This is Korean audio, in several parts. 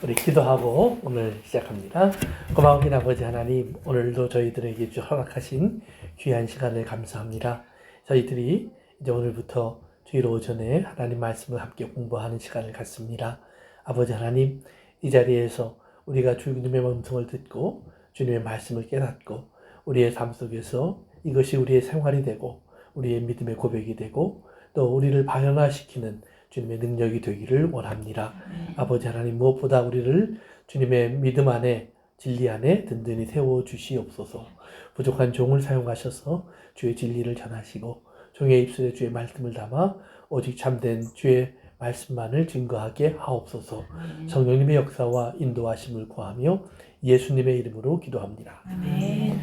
우리 기도하고 오늘 시작합니다. 고마우신 아버지 하나님, 오늘도 저희들에게 허락하신 귀한 시간을 감사합니다. 저희들이 이제 오늘부터 주일 오전에 하나님 말씀을 함께 공부하는 시간을 갖습니다. 아버지 하나님, 이 자리에서 우리가 주님의 음성을 듣고 주님의 말씀을 깨닫고 우리의 삶 속에서 이것이 우리의 생활이 되고 우리의 믿음의 고백이 되고 또 우리를 발현화시키는 주님의 능력이 되기를 원합니다. 아버지 하나님, 무엇보다 우리를 주님의 믿음 안에, 진리 안에 든든히 세워주시옵소서. 부족한 종을 사용하셔서 주의 진리를 전하시고 종의 입술에 주의 말씀을 담아 오직 참된 주의 말씀만을 증거하게 하옵소서. 성령님의 역사와 인도하심을 구하며 예수님의 이름으로 기도합니다. 아멘.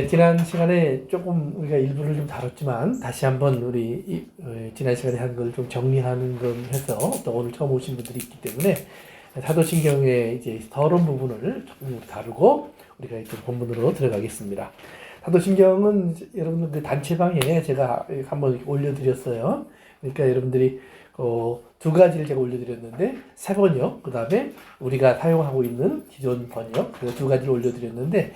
지난 시간에 조금 우리가 일부를 좀 다뤘지만 다시 한번 우리 지난 시간에 한 걸 좀 정리하는 걸 해서 또 오늘 처음 오신 분들이 있기 때문에 사도신경의 이제 서론 부분을 조금 다루고 우리가 이제 본문으로 들어가겠습니다. 사도신경은 여러분들 그 단체방에 제가 한번 올려드렸어요. 그러니까 여러분들이 두 가지를 제가 올려드렸는데 새 번역, 그 다음에 우리가 사용하고 있는 기존 번역, 그 두 가지를 올려드렸는데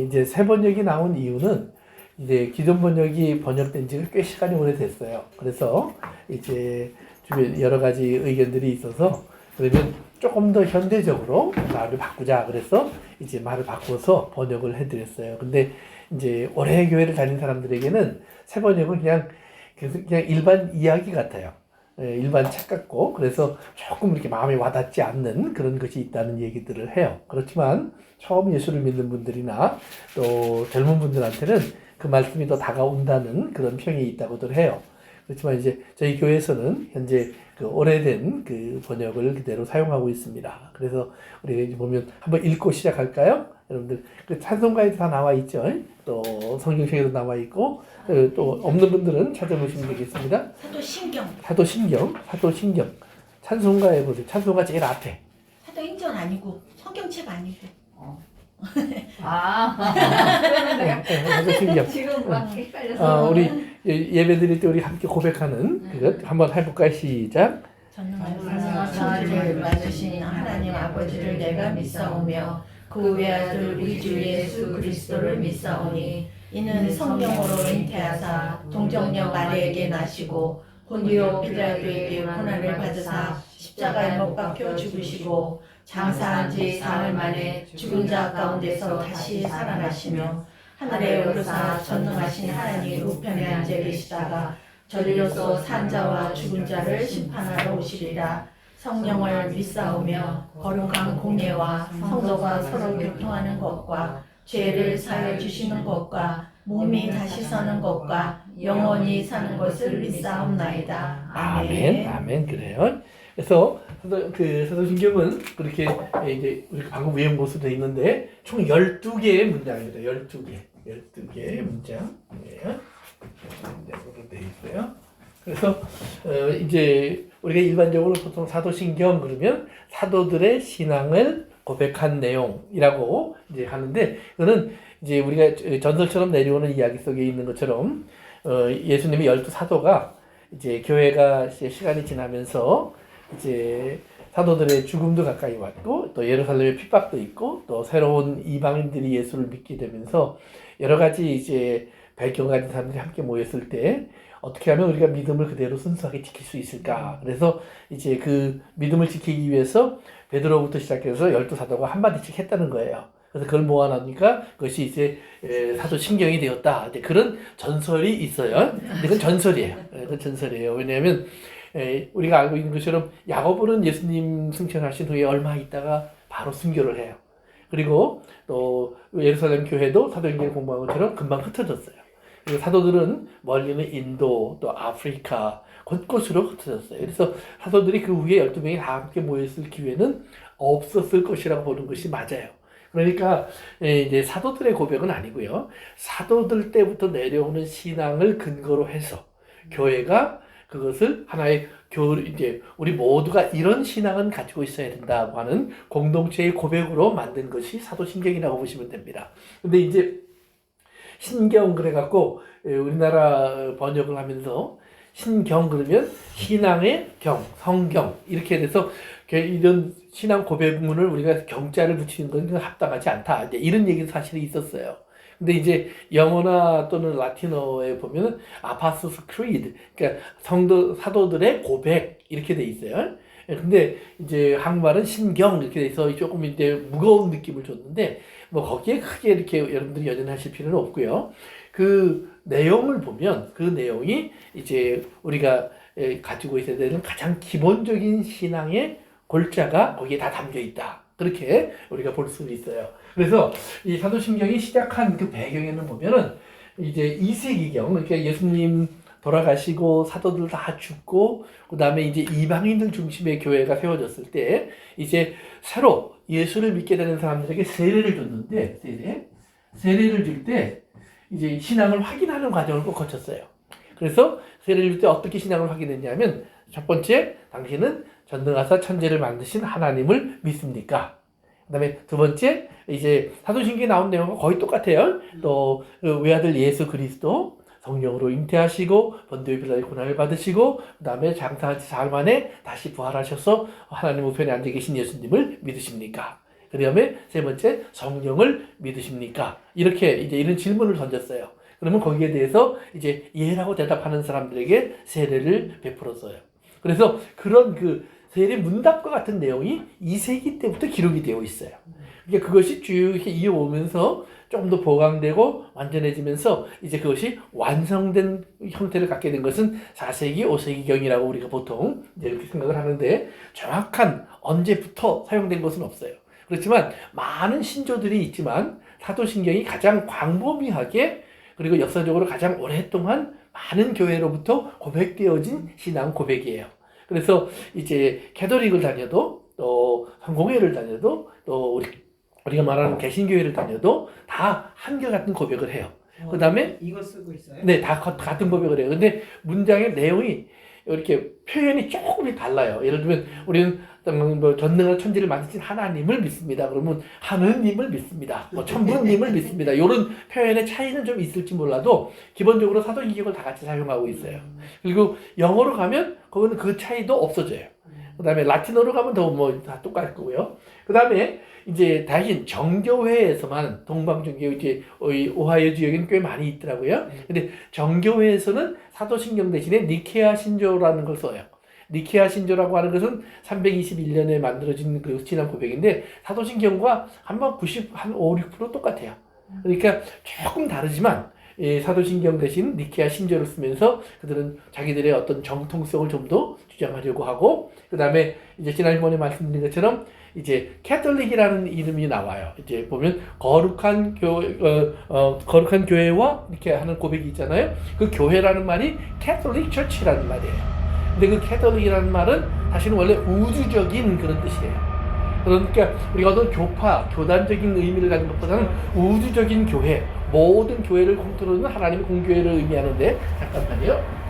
이제 새 번역이 나온 이유는 이제 기존 번역이 번역된 지가 꽤 시간이 오래됐어요. 그래서 이제 주변 여러 가지 의견들이 있어서 그러면 조금 더 현대적으로 말을 바꾸자 그래서 이제 말을 바꿔서 번역을 해드렸어요. 근데 이제 오래 교회를 다닌 사람들에게는 새 번역은 그냥 일반 이야기 같아요. 일반 책 같고 그래서 조금 이렇게 마음에 와닿지 않는 그런 것이 있다는 얘기들을 해요. 그렇지만 처음 예수를 믿는 분들이나 또 젊은 분들한테는 그 말씀이 더 다가온다는 그런 평이 있다고들 해요. 그렇지만 이제 저희 교회에서는 현재 그 오래된 그 번역을 그대로 사용하고 있습니다. 그래서 우리가 이제 보면 한번 읽고 시작할까요? 여러분들 그 찬송가에도 다 나와 있죠. 또 성경책에도 나와 있고 또 없는 분들은 찾아보시면 되겠습니다. 사도신경. 찬송가에 보세요. 찬송가 제일 앞에. 사도행전 아니고 성경책 아니고. 사도신경. 지금 막 헷갈려서. 우리 예배 드릴 때 우리 함께 고백하는 그것 한번 해볼까요? 시작. 저를 만드신 하나님 아버지를 내가 믿사오며 그 외아들 우리 주 예수 그리스도를 믿사오니 이는 성령으로 잉태하사 동정녀 마리에게 나시고 본디오 빌라도에게 고난을 받으사 십자가에 못 박혀 죽으시고 장사한 지 사흘 만에 죽은 자 가운데서 다시 살아나시며 하늘에 오르사 전능하신 하나님 우편에 앉아 계시다가 저리로서 산 자와 죽은 자를 심판하러 오시리라. 성령을 믿사오며 거룩한 공예와 성도가 서로 교통하는 것과 죄를 사하여 주시는 것과 몸이 다시 사는 것과 영원히 사는 것을 믿사옵나이다. 아멘. 아멘. 그래요. 그래서 그 사도신경은 그렇게 이제 우리 방금 외운 것으로 되어 있는데 총 12개의 문장입니다. 12개의 문장이에요. 문장으로 되어 있어요. 그래서 이제 우리가 일반적으로 보통 사도신경 그러면 사도들의 신앙을 고백한 내용이라고 이제 하는데, 그거는 이제 우리가 전설처럼 내려오는 이야기 속에 있는 것처럼 예수님의 12사도가 이제 교회가 이제 시간이 지나면서 이제 사도들의 죽음도 가까이 왔고 또 예루살렘의 핍박도 있고 또 새로운 이방인들이 예수를 믿게 되면서 여러 가지 이제 배경 가진 사람들이 함께 모였을 때 어떻게 하면 우리가 믿음을 그대로 순수하게 지킬 수 있을까? 그래서 이제 그 믿음을 지키기 위해서 베드로부터 시작해서 12사도가 한마디씩 했다는 거예요. 그래서 그걸 모아놓으니까 그것이 이제 사도신경이 되었다. 이제 그런 전설이 있어요. 근데 그건 전설이에요. 그건 전설이에요. 왜냐하면 우리가 알고 있는 것처럼 야고보는 예수님 승천하신 후에 얼마 있다가 바로 순교를 해요. 그리고 또 예루살렘 교회도 사도행전을 공부한 것처럼 금방 흩어졌어요. 그리고 사도들은 멀리는 인도, 또 아프리카 곳곳으로 흩어졌어요. 그래서 사도들이 그 후에 12명이 다 함께 모였을 기회는 없었을 것이라고 보는 것이 맞아요. 그러니까 이제 사도들의 고백은 아니고요. 사도들 때부터 내려오는 신앙을 근거로 해서 교회가 그것을 하나의 이제 우리 모두가 이런 신앙은 가지고 있어야 된다고 하는 공동체의 고백으로 만든 것이 사도신경이라고 보시면 됩니다. 근데 이제 신경 그래갖고 우리나라 번역을 하면서 신경 그러면 신앙의 경, 성경 이렇게 돼서 이런 신앙 고백문을 우리가 경자를 붙이는 건 합당하지 않다. 이제 이런 얘기도 사실은 있었어요. 근데 이제 영어나 또는 라틴어에 보면은 아파스토스 크리드, 그러니까 사도들의 고백 이렇게 돼 있어요. 근데 이제 한국말은 신경 이렇게 돼서 조금 이제 무거운 느낌을 줬는데 뭐 거기에 크게 이렇게 여러분들이 연연하실 필요는 없고요. 그 내용을 보면 그 내용이 이제 우리가 가지고 있어야 되는 가장 기본적인 신앙의 골자가 거기에 다 담겨 있다. 그렇게 우리가 볼 수 있어요. 그래서 이 사도신경이 시작한 그 배경에는 보면은 이제 2세기경, 그러니까 예수님 돌아가시고 사도들 다 죽고 그다음에 이제 이방인들 중심의 교회가 세워졌을 때 이제 새로 예수를 믿게 되는 사람들에게 세례를 줬는데 세례를 줄 때 이제 신앙을 확인하는 과정을 꼭 거쳤어요. 그래서 세례를 줄 때 어떻게 신앙을 확인했냐면 첫 번째, 당신은 전능하사 천지를 만드신 하나님을 믿습니까? 그다음에 두 번째, 이제 사도신경에 나온 내용과 거의 똑같아요. 또 외아들 예수 그리스도 성령으로 잉태하시고 번도의 빌라의 고난을 받으시고 그다음에 장사한 지 사흘 만에 다시 부활하셔서 하나님 우편에 앉아 계신 예수님을 믿으십니까? 그다음에 세 번째, 성령을 믿으십니까? 이렇게 이제 이런 질문을 던졌어요. 그러면 거기에 대해서 이제 예라고 대답하는 사람들에게 세례를 베풀었어요. 그래서 그런 그 세례 문답과 같은 내용이 2세기 때부터 기록이 되어 있어요. 그러니까 그것이 쭉 이렇게 이어오면서 좀 더 보강되고 완전해지면서 이제 그것이 완성된 형태를 갖게 된 것은 4세기, 5세기경이라고 우리가 보통 이제 이렇게 생각을 하는데 정확한 언제부터 사용된 것은 없어요. 그렇지만 많은 신조들이 있지만 사도신경이 가장 광범위하게 그리고 역사적으로 가장 오랫동안 많은 교회로부터 고백되어진 신앙 고백이에요. 그래서 이제 캐톨릭을 다녀도 또 성공회를 다녀도 또 우리가 말하는 개신교회를 다녀도 다 한결같은 고백을 해요. 그 다음에 이거 쓰고 있어요? 네, 다 같은 고백을 해요. 근데 문장의 내용이 이렇게 표현이 조금이 달라요. 예를 들면 우리는 뭐 전능한 천지를 만드신 하나님을 믿습니다. 그러면 하느님을 믿습니다. 뭐 천부님을 믿습니다. 이런 표현의 차이는 좀 있을지 몰라도 기본적으로 사도신경을 다 같이 사용하고 있어요. 그리고 영어로 가면 그거는 그 차이도 없어져요. 그 다음에 라틴어로 가면 더 뭐 다 똑같고요. 그 다음에 이제 다신 정교회에서만 동방정교 이제 오하이오 지역에는 꽤 많이 있더라고요. 근데 정교회에서는 사도신경 대신에 니케아 신조라는 걸 써요. 니케아 신조라고 하는 것은 321년에 만들어진 그 신앙 고백인데 사도신경과 한 5, 6% 똑같아요. 그러니까 조금 다르지만 사도신경 대신 니케아 신조를 쓰면서 그들은 자기들의 어떤 정통성을 좀 더 주장하려고 하고 그 다음에 이제 지난번에 말씀드린 것처럼 이제 캐톨릭이라는 이름이 나와요. 이제 보면 거룩한 교회와 이렇게 하는 고백이 있잖아요. 그 교회라는 말이 캐톨릭 처치라는 말이에요. 근데 그 캐톨릭이라는 말은 사실은 원래 우주적인 그런 뜻이에요. 그러니까 우리가 어떤 교단적인 의미를 가진 것보다는 우주적인 교회, 모든 교회를 통틀어는 하나님의 공교회를 의미하는데 잠깐만요.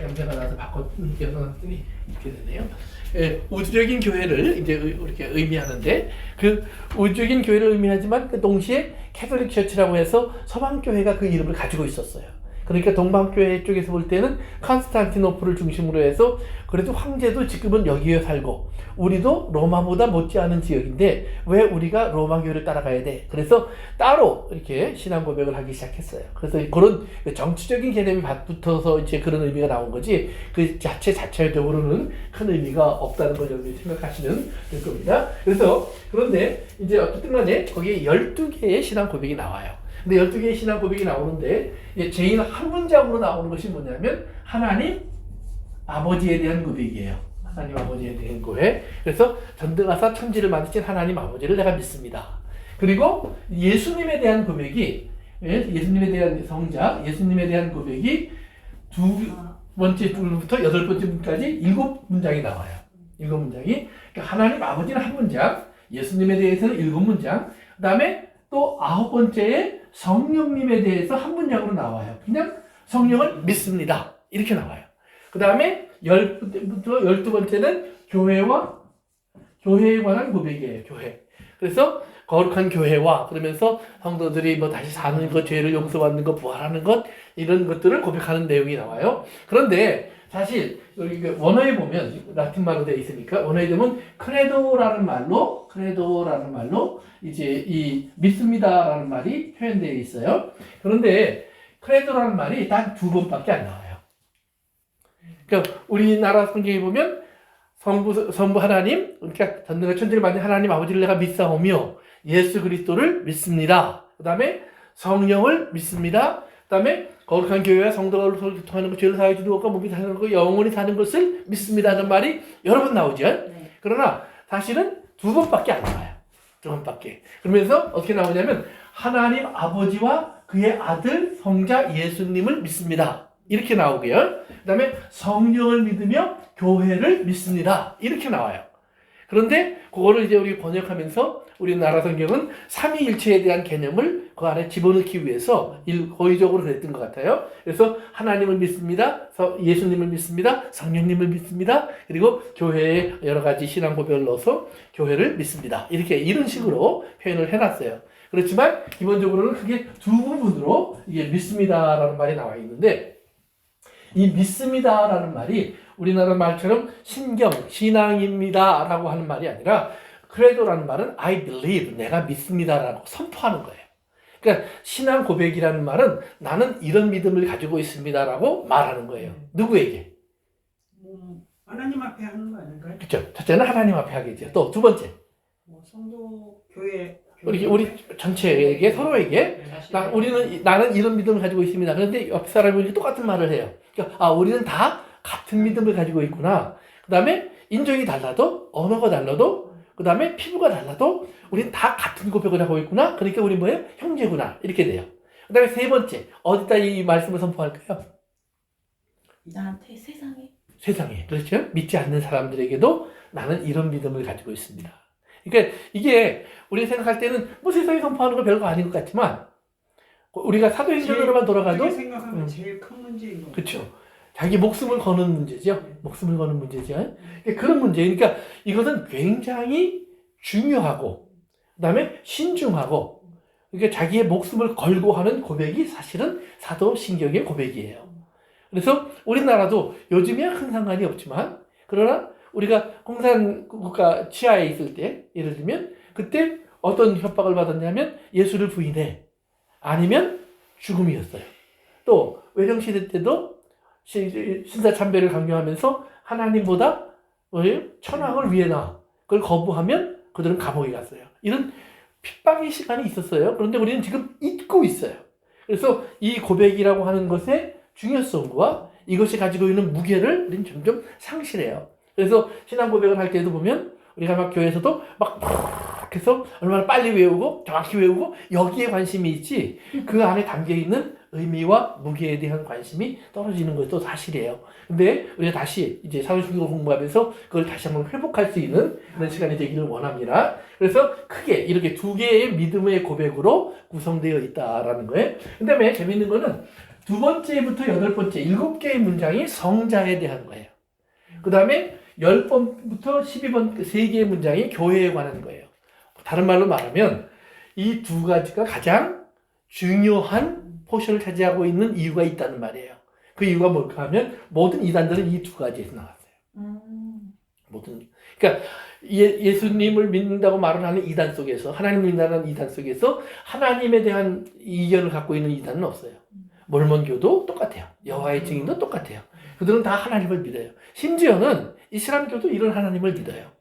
냄새가 나서 바꿔놨더니 이렇게 되네요. 예, 우주적인 교회를 이제 이렇게 의미하는데 그 우주적인 교회를 의미하지만 그 동시에 캐톨릭 처치라고 해서 서방 교회가 그 이름을 가지고 있었어요. 그러니까 동방교회 쪽에서 볼 때는 컨스탄티노플을 중심으로 해서 그래도 황제도 지금은 여기에 살고 우리도 로마보다 못지않은 지역인데 왜 우리가 로마교회를 따라가야 돼? 그래서 따로 이렇게 신앙 고백을 하기 시작했어요. 그래서 그런 정치적인 개념이 붙어서 이제 그런 의미가 나온 거지 그 자체적으로는 큰 의미가 없다는 걸 여러분이 생각하시면 될 겁니다. 그래서 그런데 이제 어쨌든 간에 거기에 12개의 신앙 고백이 나와요. 근데 12개의 신앙 고백이 나오는데 제일 한 문장으로 나오는 것이 뭐냐면 하나님 아버지에 대한 고백이에요. 하나님 아버지에 대한 고백. 그래서 전능하사 천지를 만드신 하나님 아버지를 내가 믿습니다. 그리고 예수님에 대한 고백이 예수님에 대한 성자, 예수님에 대한 고백이 두 번째 줄부터 8번째 문까지 7문장이 나와요. 7문장이. 그러니까 하나님 아버지는 한 문장, 예수님에 대해서는 7문장, 그 다음에 또 9번째에 성령님에 대해서 한 문장으로 나와요. 그냥 성령을 믿습니다. 이렇게 나와요. 그 다음에 12번째는 교회에 관한 고백이에요. 교회. 그래서 거룩한 교회와 그러면서 성도들이 뭐 다시 사는 것, 죄를 용서받는 것, 부활하는 것 이런 것들을 고백하는 내용이 나와요. 그런데 사실 여기 원어에 보면 라틴 말로 되어 있으니까 원어에 보면 크레도라는 말로 이제 이 믿습니다라는 말이 표현되어 있어요. 그런데 크레도라는 말이 단 2번밖에 안 나와요. 그러니까 우리나라 성경에 보면 성부 하나님, 그러니까 전능한 천지를 만든 하나님 아버지를 내가 믿사오며 예수 그리스도를 믿습니다. 그 다음에 성령을 믿습니다. 그 다음에 거룩한 교회와 성도가 교통하는 것, 죄를 사하여 주는 것과 몸이 사는 것, 영원히 사는 것을 믿습니다 하는 말이 여러 번 나오죠. 네. 그러나 사실은 2번밖에 안 나와요. 2번밖에. 그러면서 어떻게 나오냐면 하나님 아버지와 그의 아들 성자 예수님을 믿습니다. 이렇게 나오고요. 그 다음에 성령을 믿으며 교회를 믿습니다. 이렇게 나와요. 그런데 그거를 이제 우리 번역하면서 우리나라 성경은 삼위일체에 대한 개념을 그 안에 집어넣기 위해서 고의적으로 그랬던 것 같아요. 그래서 하나님을 믿습니다. 예수님을 믿습니다. 성령님을 믿습니다. 그리고 교회에 여러 가지 신앙 고백을 넣어서 교회를 믿습니다. 이런 식으로 표현을 해놨어요. 그렇지만 기본적으로는 크게 2부분으로 이게 믿습니다라는 말이 나와 있는데 이 믿습니다라는 말이 우리나라 말처럼 신앙입니다 라고 하는 말이 아니라 크레도라는 말은 I believe, 내가 믿습니다라고 선포하는 거예요. 그러니까 신앙 고백이라는 말은 나는 이런 믿음을 가지고 있습니다라고 말하는 거예요. 누구에게? 하나님 앞에 하는 거 아닌가요? 그렇죠. 첫째는 하나님 앞에 하겠죠. 또 두 번째, 성도 교회 우리 전체에게 서로에게 나는 이런 믿음을 가지고 있습니다. 그런데 옆 사람이 똑같은 말을 해요. 그러니까 우리는 다 같은 믿음을 가지고 있구나. 그 다음에 인종이 달라도 언어가 달라도 그 다음에 피부가 달라도 우리는 다 같은 고백을 하고 있구나. 그러니까 우리 뭐예요? 형제구나. 이렇게 돼요. 그 다음에 세 번째, 어디다 이 말씀을 선포할까요? 나한테 세상에. 그렇죠? 믿지 않는 사람들에게도 나는 이런 믿음을 가지고 있습니다. 그러니까 이게 우리가 생각할 때는 뭐 세상에 선포하는 거 별거 아닌 것 같지만 우리가 사도행전으로만 돌아가도 어떻게 생각하면 제일 큰 문제인 거. 그렇죠. 자기 목숨을 거는 문제죠. 목숨을 거는 문제죠. 그러니까 그런 문제. 그러니까 이것은 굉장히 중요하고 그다음에 신중하고 그러니까 자기의 목숨을 걸고 하는 고백이 사실은 사도신경의 고백이에요. 그래서 우리나라도 요즘이야 큰 상관이 없지만 그러나 우리가 공산국가 치하에 있을 때 예를 들면 그때 어떤 협박을 받았냐면 예수를 부인해 아니면 죽음이었어요. 또 외정시대 때도 신사참배를 강요하면서 하나님보다 천황을 위해나 그걸 거부하면 그들은 감옥에 갔어요. 이런 핍박의 시간이 있었어요. 그런데 우리는 지금 잊고 있어요. 그래서 이 고백이라고 하는 것의 중요성과 이것이 가지고 있는 무게를 우리는 점점 상실해요. 그래서 신앙 고백을 할 때도 보면 우리가 막 교회에서도 막 해서 얼마나 빨리 외우고 정확히 외우고 여기에 관심이 있지 그 안에 담겨있는 의미와 무게에 대한 관심이 떨어지는 것도 사실이에요. 근데 우리가 다시 이제 사도신경을 공부하면서 그걸 다시 한번 회복할 수 있는 그런 시간이 되기를 원합니다. 그래서 크게 이렇게 2개의 믿음의 고백으로 구성되어 있다라는 거예요. 그 다음에 재밌는 거는 2번째부터 8번째 7개의 문장이 성자에 대한 거예요. 그 다음에 10번부터 12번 3개의 문장이 교회에 관한 거예요. 다른 말로 말하면 이 2가지가 가장 중요한 포션을 차지하고 있는 이유가 있다는 말이에요. 그 이유가 뭘까 하면 모든 이단들은 이 2가지에서 나왔어요. 그러니까 예수님을 믿는다고 말을 하는 이단 속에서 하나님을 믿는다는 이단 속에서 하나님에 대한 이견을 갖고 있는 이단은 없어요. 몰몬교도 똑같아요. 여호와의 증인도 똑같아요. 그들은 다 하나님을 믿어요. 심지어는 이슬람교도 이런 하나님을 믿어요.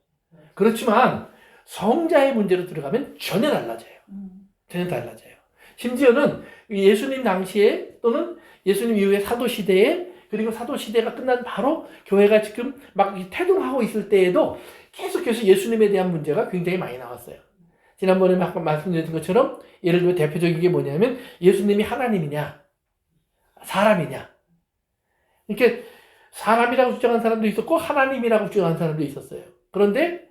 그렇지만 성자의 문제로 들어가면 전혀 달라져요. 전혀 달라져요. 심지어는 예수님 당시에 또는 예수님 이후의 사도시대에 그리고 사도시대가 끝난 바로 교회가 지금 막 태동하고 있을 때에도 계속해서 예수님에 대한 문제가 굉장히 많이 나왔어요. 지난번에 막 말씀드린 것처럼 예를 들어 대표적인 게 뭐냐면 예수님이 하나님이냐 사람이냐 이렇게 사람이라고 주장한 사람도 있었고 하나님이라고 주장한 사람도 있었어요. 그런데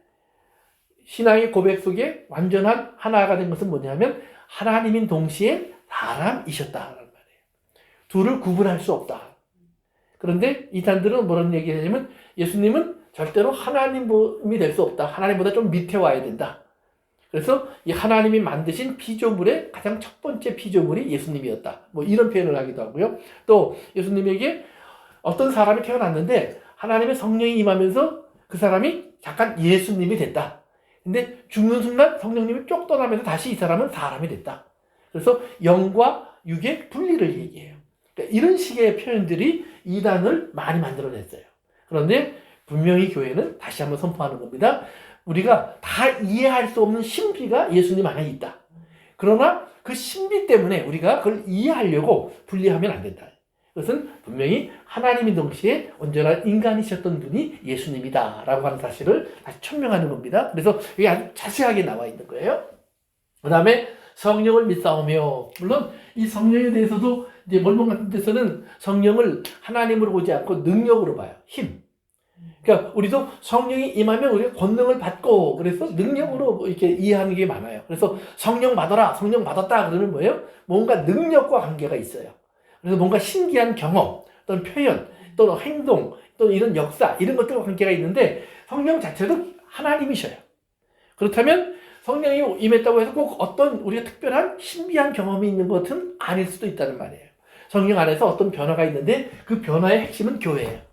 신앙의 고백 속에 완전한 하나가 된 것은 뭐냐면 하나님인 동시에 사람이셨다는 말이에요. 둘을 구분할 수 없다. 그런데 이단들은 뭐라는 얘기를 하냐면 예수님은 절대로 하나님이 될 수 없다. 하나님보다 좀 밑에 와야 된다. 그래서 이 하나님이 만드신 피조물의 가장 첫 번째 피조물이 예수님이었다. 뭐 이런 표현을 하기도 하고요. 또 예수님에게 어떤 사람이 태어났는데 하나님의 성령이 임하면서 그 사람이 잠깐 예수님이 됐다. 근데 죽는 순간 성령님이 쪽 떠나면서 다시 이 사람은 사람이 됐다. 그래서 영과 육의 분리를 얘기해요. 그러니까 이런 식의 표현들이 이단을 많이 만들어냈어요. 그런데 분명히 교회는 다시 한번 선포하는 겁니다. 우리가 다 이해할 수 없는 신비가 예수님 안에 있다. 그러나 그 신비 때문에 우리가 그걸 이해하려고 분리하면 안 된다. 그것은 분명히 하나님이 동시에 온전한 인간이셨던 분이 예수님이다 라고 하는 사실을 다시 천명하는 겁니다. 그래서 이게 아주 자세하게 나와 있는 거예요. 그 다음에 성령을 믿사오며, 물론 이 성령에 대해서도 이제 몰몬 같은 데서는 성령을 하나님으로 보지 않고 능력으로 봐요. 힘. 그러니까 우리도 성령이 임하면 우리가 권능을 받고 그래서 능력으로 이렇게 이해하는 게 많아요. 그래서 성령 받아라, 성령 받았다 그러면 뭐예요? 뭔가 능력과 관계가 있어요. 그래서 뭔가 신기한 경험, 또는 표현, 또는 행동, 또는 이런 역사, 이런 것들과 관계가 있는데 성령 자체도 하나님이셔요. 그렇다면 성령이 임했다고 해서 꼭 어떤 우리가 특별한 신비한 경험이 있는 것은 아닐 수도 있다는 말이에요. 성령 안에서 어떤 변화가 있는데 그 변화의 핵심은 교회예요.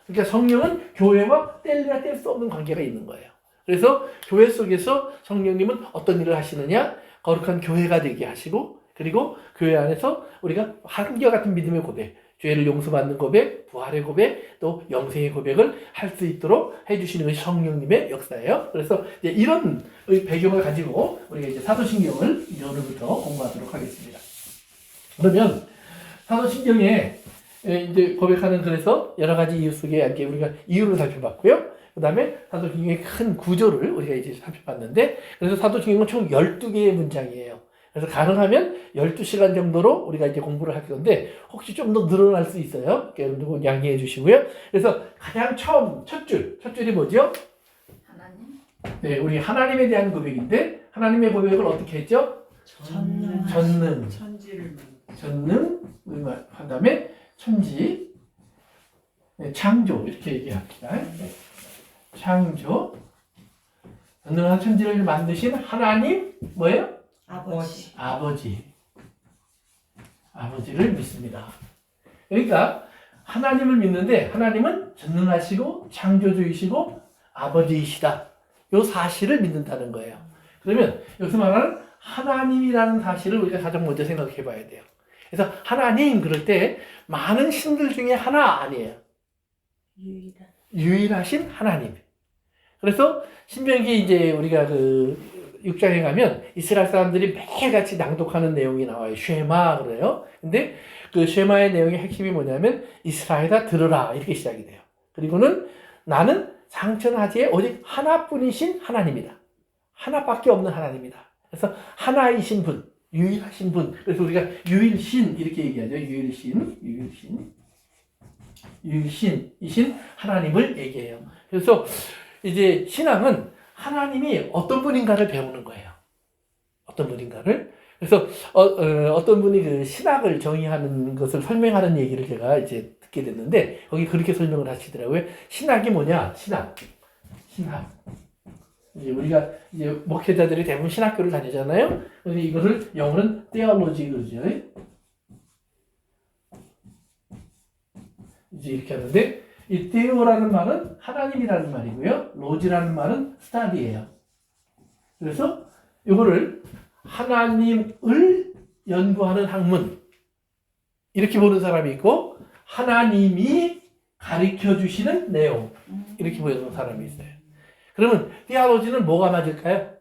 그러니까 성령은 교회와 뗄래야 뗄 수 없는 관계가 있는 거예요. 그래서 교회 속에서 성령님은 어떤 일을 하시느냐? 거룩한 교회가 되게 하시고, 그리고 교회 안에서 우리가 한결같은 믿음의 고백, 죄를 용서받는 고백, 부활의 고백, 또 영생의 고백을 할 수 있도록 해주시는 것이 성령님의 역사예요. 그래서 이제 이런 배경을 가지고 우리가 이제 사도신경을 이제 오늘부터 공부하도록 하겠습니다. 그러면 사도신경에 이제 고백하는 그래서 여러 가지 이유 속에 이제 우리가 이유를 살펴봤고요. 그 다음에 사도신경의 큰 구조를 우리가 이제 살펴봤는데, 그래서 사도신경은 총 12개의 문장이에요. 그래서 가능하면 12시간 정도로 우리가 이제 공부를 할 건데, 혹시 좀 더 늘어날 수 있어요. 여러분 양해해 주시고요. 그래서 가장 처음, 첫 줄이 뭐죠? 하나님. 네, 우리 하나님에 대한 고백인데, 하나님의 고백을 어떻게 했죠? 전능. 천지를 전능, 한 다음에 천지, 네, 창조, 이렇게 얘기합니다. 네. 창조, 전능한 천지를 만드신 하나님, 뭐예요? 아버지를 믿습니다. 그러니까 하나님을 믿는데 하나님은 전능하시고 창조주이시고 아버지이시다. 이 사실을 믿는다는 거예요. 그러면 여기서 말하는 하나님이라는 사실을 우리가 가장 먼저 생각해 봐야 돼요. 그래서 하나님 그럴 때 많은 신들 중에 하나 아니에요. 유일하신 하나님. 그래서 신명기 이제 우리가 그 6장에 가면 이스라엘 사람들이 매일같이 낭독하는 내용이 나와요. 쉐마 그래요. 근데 그 쉐마의 내용의 핵심이 뭐냐면 이스라엘아 들으라 이렇게 시작이 돼요. 그리고는 나는 상천하지에 오직 하나뿐이신 하나님이다. 하나밖에 없는 하나님이다. 그래서 하나이신 분, 유일하신 분. 그래서 우리가 유일신 이렇게 얘기하죠. 유일신이신 하나님을 얘기해요. 그래서 이제 신앙은 하나님이 어떤 분인가를 배우는 거예요. 어떤 분인가를. 그래서 어떤 분이 그 신학을 정의하는 것을 설명하는 얘기를 제가 이제 듣게 됐는데 거기 그렇게 설명을 하시더라고요. 신학이 뭐냐? 신학. 이제 우리가 이제 목회자들이 대부분 신학교를 다니잖아요. 근데 이거를 영어는 theology 그러죠. 이제 이렇게 하는데 이 theo라는 말은 하나님이라는 말이고요. 로지라는 말은 study예요. 그래서 이거를 하나님을 연구하는 학문 이렇게 보는 사람이 있고 하나님이 가르쳐 주시는 내용 이렇게 보는 사람이 있어요. 그러면 theology는 뭐가 맞을까요?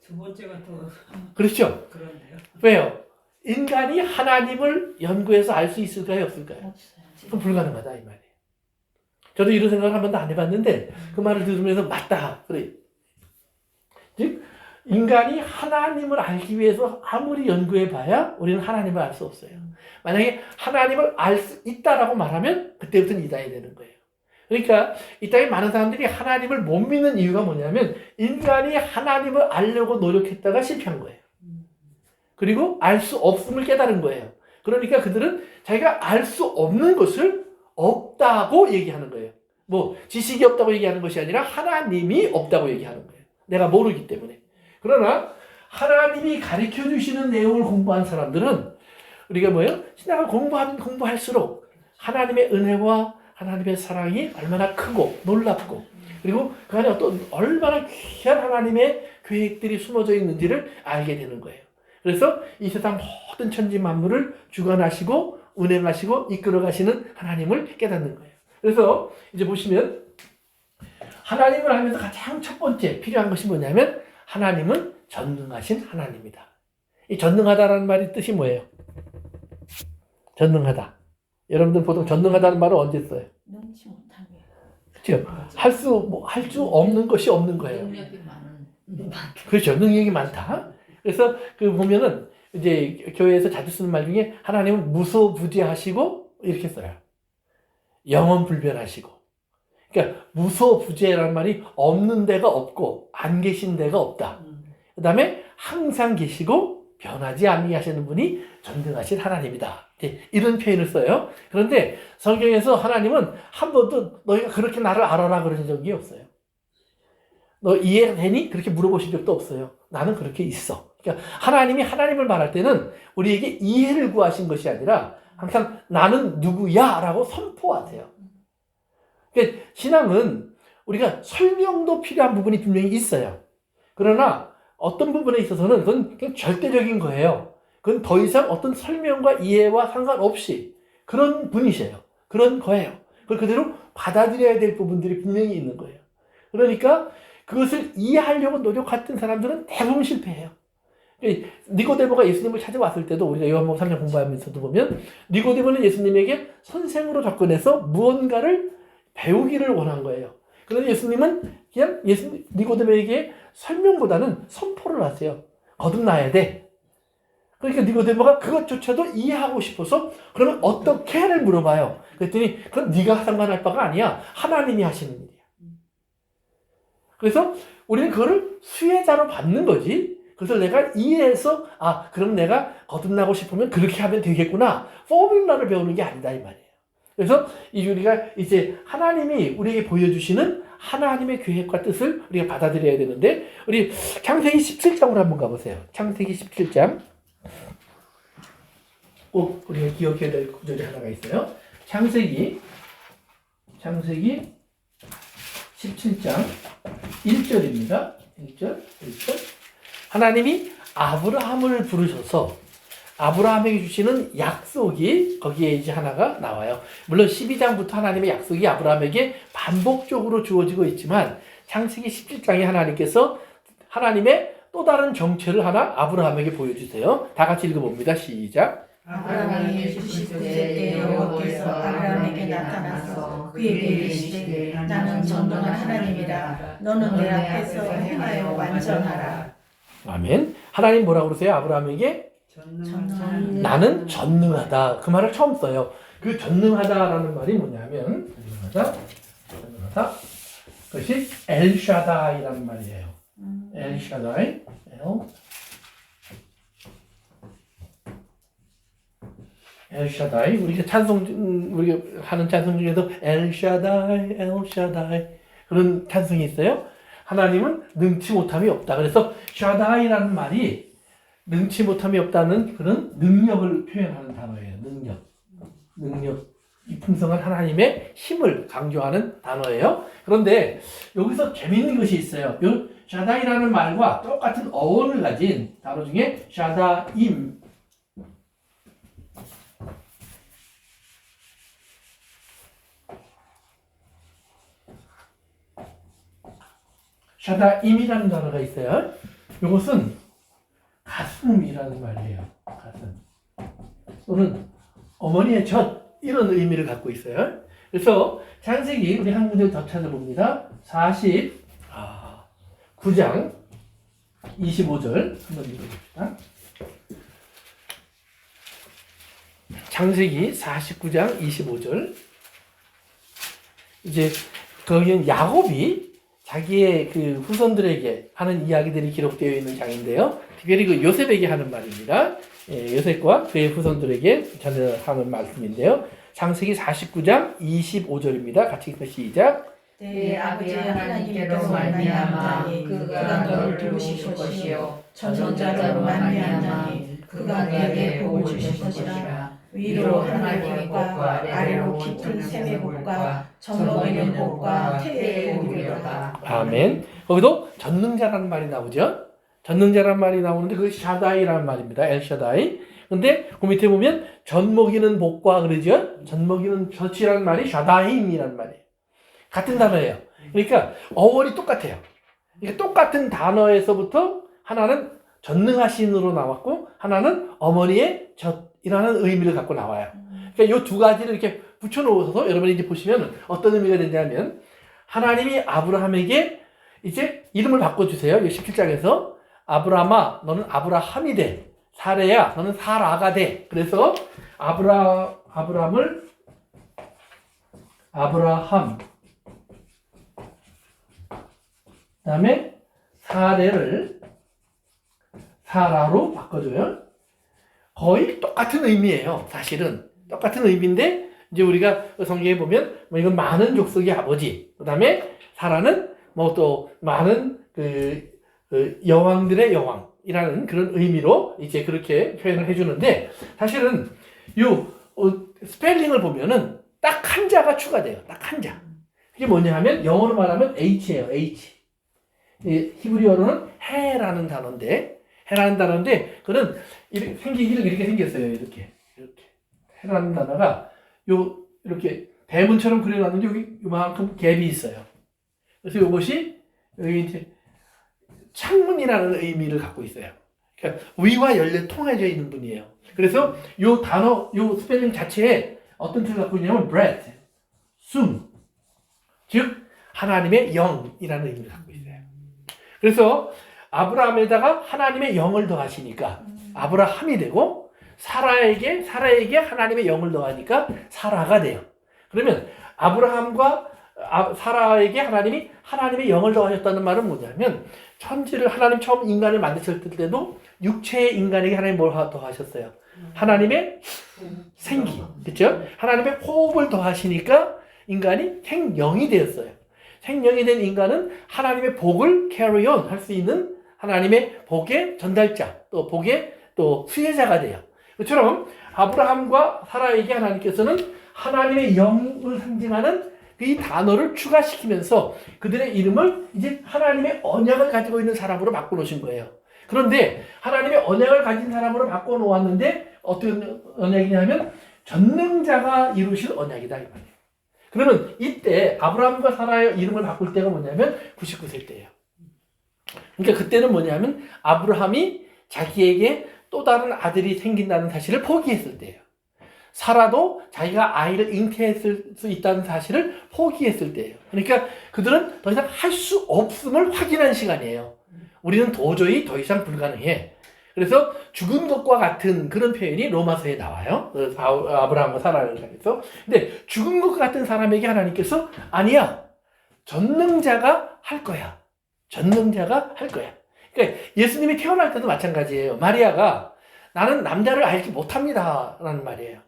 두 번째가 더 그렇죠. 그런데요. 왜요? 인간이 하나님을 연구해서 알 수 있을까요? 없을까요? 없어요. 그럼 불가능하다 이 말이에요. 저도 이런 생각을 한 번도 안 해봤는데 그 말을 들으면서 맞다. 그래. 즉 인간이 하나님을 알기 위해서 아무리 연구해봐야 우리는 하나님을 알 수 없어요. 만약에 하나님을 알 수 있다라고 말하면 그때부터는 이단이 되는 거예요. 그러니까 이 땅에 많은 사람들이 하나님을 못 믿는 이유가 뭐냐면 인간이 하나님을 알려고 노력했다가 실패한 거예요. 그리고 알 수 없음을 깨달은 거예요. 그러니까 그들은 자기가 알 수 없는 것을 없다고 얘기하는 거예요. 뭐 지식이 없다고 얘기하는 것이 아니라 하나님이 없다고 얘기하는 거예요. 내가 모르기 때문에. 그러나 하나님이 가르쳐 주시는 내용을 공부한 사람들은 우리가 뭐예요? 신앙을 공부하면 공부할수록 하나님의 은혜와 하나님의 사랑이 얼마나 크고 놀랍고 그리고 그 안에 어떤 얼마나 귀한 하나님의 계획들이 숨어져 있는지를 알게 되는 거예요. 그래서 이 세상 모든 천지 만물을 주관하시고 운행하시고 이끌어 가시는 하나님을 깨닫는 거예요. 그래서 이제 보시면 하나님을 알면서 가장 첫 번째 필요한 것이 뭐냐면 하나님은 전능하신 하나님이다. 이 전능하다라는 말의 뜻이 뭐예요? 전능하다. 여러분들 보통 전능하다는 말을 언제 써요? 능치 못하며. 그렇죠? 할 수 없는 것이 없는 거예요. 능력이 많은. 그렇죠. 능력이 많다. 그래서 그 보면은 이제 교회에서 자주 쓰는 말 중에 하나님은 무소부재하시고 이렇게 써요. 영원불변하시고. 그러니까 무소부재라는 말이 없는 데가 없고 안 계신 데가 없다. 그 다음에 항상 계시고 변하지 아니하시는 분이 전능하신 하나님이다. 이런 표현을 써요. 그런데 성경에서 하나님은 한 번도 너희가 그렇게 나를 알아라 그런 적이 없어요. 너 이해되니? 그렇게 물어보신 적도 없어요. 나는 그렇게 있어. 그러니까 하나님이 하나님을 말할 때는 우리에게 이해를 구하신 것이 아니라 항상 나는 누구야? 라고 선포하세요. 그러니까 신앙은 우리가 설명도 필요한 부분이 분명히 있어요. 그러나 어떤 부분에 있어서는 그건 그냥 절대적인 거예요. 그건 더 이상 어떤 설명과 이해와 상관없이 그런 분이세요. 그런 거예요. 그걸 그대로 받아들여야 될 부분들이 분명히 있는 거예요. 그러니까 그것을 이해하려고 노력했던 사람들은 대부분 실패해요. 니고데모가 예수님을 찾아왔을 때도 우리가 요한복음 3장 공부하면서도 보면 니고데모는 예수님에게 선생으로 접근해서 무언가를 배우기를 원한 거예요. 그런데 예수님은 그냥 니고데모에게 설명보다는 선포를 하세요. 거듭나야 돼. 그러니까 니고데모가 그것조차도 이해하고 싶어서 그러면 어떻게를 물어봐요. 그랬더니 그건 네가 상관할 바가 아니야. 하나님이 하시는 일이야. 그래서 우리는 그거를 수혜자로 받는 거지. 그래서 내가 이해해서 그럼 내가 거듭나고 싶으면 그렇게 하면 되겠구나. 포뮬라를 배우는 게 아니다 이 말이에요. 그래서 우리가 이제 하나님이 우리에게 보여주시는 하나님의 계획과 뜻을 우리가 받아들여야 되는데 우리 창세기 17장으로 한번 가보세요. 창세기 17장 꼭 우리가 기억해야 될 구절이 하나가 있어요. 창세기 17장 1절입니다. 1절. 하나님이 아브라함을 부르셔서 아브라함에게 주시는 약속이 거기에 이제 하나가 나와요. 물론 12장부터 하나님의 약속이 아브라함에게 반복적으로 주어지고 있지만 창세기 17장에 하나님께서 하나님의 또 다른 정체를 하나 아브라함에게 보여주세요. 다 같이 읽어봅니다. 시작. 아브라함이 99세 때 여호와께서 아브라함에게 나타나서 그에게 이르시되 나는 전능한 하나님이라 너는 내 앞에서 행하여 완전하라. 아멘. 하나님 뭐라고 그러세요? 아브라함에게 전능한 나는 전능하다. 그 말을 처음 써요. 그 전능하다라는 말이 뭐냐면 전능하다. 그것이 엘샤다이라는 말이에요. 엘샤다이. 엘샤다이. 우리가 우리가 하는 찬송 중에서 엘샤다이, 엘샤다이 그런 찬송이 있어요. 하나님은 능치 못함이 없다. 그래서 샤다이라는 말이 능치 못함이 없다는 그런 능력을 표현하는 단어예요. 능력. 이 풍성한 하나님의 힘을 강조하는 단어예요. 그런데 여기서 재미있는 것이 있어요. 이 샤다이라는 말과 똑같은 어원을 가진 단어 중에 샤다임. 샤다임이라는 단어가 있어요. 이것은 가슴이라는 말이에요. 가슴. 또는 어머니의 젖 이런 의미를 갖고 있어요. 그래서 창세기 우리 한 문제 더 찾아봅니다. 49장 25절 한번 읽어봅시다. 창세기 49장 25절. 이제 거기는 야곱이 자기의 그 후손들에게 하는 이야기들이 기록되어 있는 장인데요. 특별히 그 요셉에게 하는 말입니다. 요셉과 그의 후손들에게 전하는 말씀인데요. 창세기 49장 25절입니다. 같이 읽어 시작. 내 아버지 하나님께로 말미암아 그가 너를 도우실 것이요 전선자로 말미암나니 그가 내게 복을 주실 것이라. 위로 하늘의 복과 아래로 깊은 샘의 복과 젖먹이는 복과 태의 복이로다. 아멘. 거기도 전능자라는 말이 나오죠. 전능자라는 말이 나오는데 그게 샤다이라는 말입니다. 엘샤다이. 근데 그 밑에 보면 젖먹이는 복과 그러죠. 젖먹이는 젖이라는 말이 샤다임이라는 말이에요. 같은 단어예요. 그러니까 어원이 똑같아요. 그러니까 똑같은 단어에서부터 하나는 전능하신으로 나왔고 하나는 어머니의 젖이라는 의미를 갖고 나와요. 그러니까 이 두 가지를 이렇게 붙여놓아서 여러분이 이제 보시면 어떤 의미가 되냐면 하나님이 아브라함에게 이제 이름을 바꿔주세요. 17장에서 아브라함아 너는 아브라함이 돼. 사레야 너는 사라가 돼. 그래서 아브라함을 아브라함 그다음에 사레를 사라로 바꿔줘요. 거의 똑같은 의미예요. 사실은 똑같은 의미인데 이제 우리가 성경에 보면 뭐 이건 많은 족속의 아버지. 그다음에 사라는 뭐 또 많은 그 여왕들의 여왕이라는 그런 의미로 이제 그렇게 표현을 해주는데 사실은 요 스펠링을 보면은 딱 한자가 추가돼요. 딱 한자. 그게 뭐냐 하면 영어로 말하면 H예요. H. 히브리어로는 해라는 단어인데 그는 생기기를 이렇게 생겼어요. 이렇게 해라는 단어가 이렇게 대문처럼 그려놨는데 여기 이만큼 갭이 있어요. 그래서 이것이 여기 이제 창문이라는 의미를 갖고 있어요. 그러니까 위와 열려 통해져 있는 분이에요. 그래서 이 단어, 이 스펠링 자체에 어떤 뜻을 갖고 있냐면 breath, 숨, 즉 하나님의 영이라는 의미를 갖고 있어요. 그래서 아브라함에다가 하나님의 영을 더하시니까 아브라함이 되고 사라에게 하나님의 영을 더하니까 사라가 돼요. 그러면 아브라함과 사라에게 하나님이 하나님의 영을 더하셨다는 말은 뭐냐면 천지를 하나님 처음 인간을 만드셨을 때도 육체의 인간에게 하나님 뭘 더하셨어요? 하나님의 생기, 그렇죠? 하나님의 호흡을 더하시니까 인간이 생명이 되었어요. 생명이 된 인간은 하나님의 복을 carry on 할 수 있는 하나님의 복의 전달자, 또 복의 또 수혜자가 돼요. 그처럼 아브라함과 사라에게 하나님께서는 하나님의 영을 상징하는 이 단어를 추가시키면서 그들의 이름을 이제 하나님의 언약을 가지고 있는 사람으로 바꿔놓으신 거예요. 그런데 하나님의 언약을 가진 사람으로 바꿔놓았는데 어떤 언약이냐면 전능자가 이루실 언약이다 이 말이에요. 그러면 이때 아브라함과 사라의 이름을 바꿀 때가 뭐냐면 99세 때예요. 그러니까 그때는 뭐냐면 아브라함이 자기에게 또 다른 아들이 생긴다는 사실을 포기했을 때예요. 사라도 자기가 아이를 잉태했을 수 있다는 사실을 포기했을 때예요. 그러니까 그들은 더 이상 할 수 없음을 확인한 시간이에요. 우리는 도저히 더 이상 불가능해. 그래서 죽은 것과 같은 그런 표현이 로마서에 나와요. 아브라함과 사라를 향해서. 근데 죽은 것 같은 사람에게 하나님께서 아니야. 전능자가 할 거야. 전능자가 할 거야. 그러니까 예수님이 태어날 때도 마찬가지예요. 마리아가 나는 남자를 알지 못합니다. 라는 말이에요.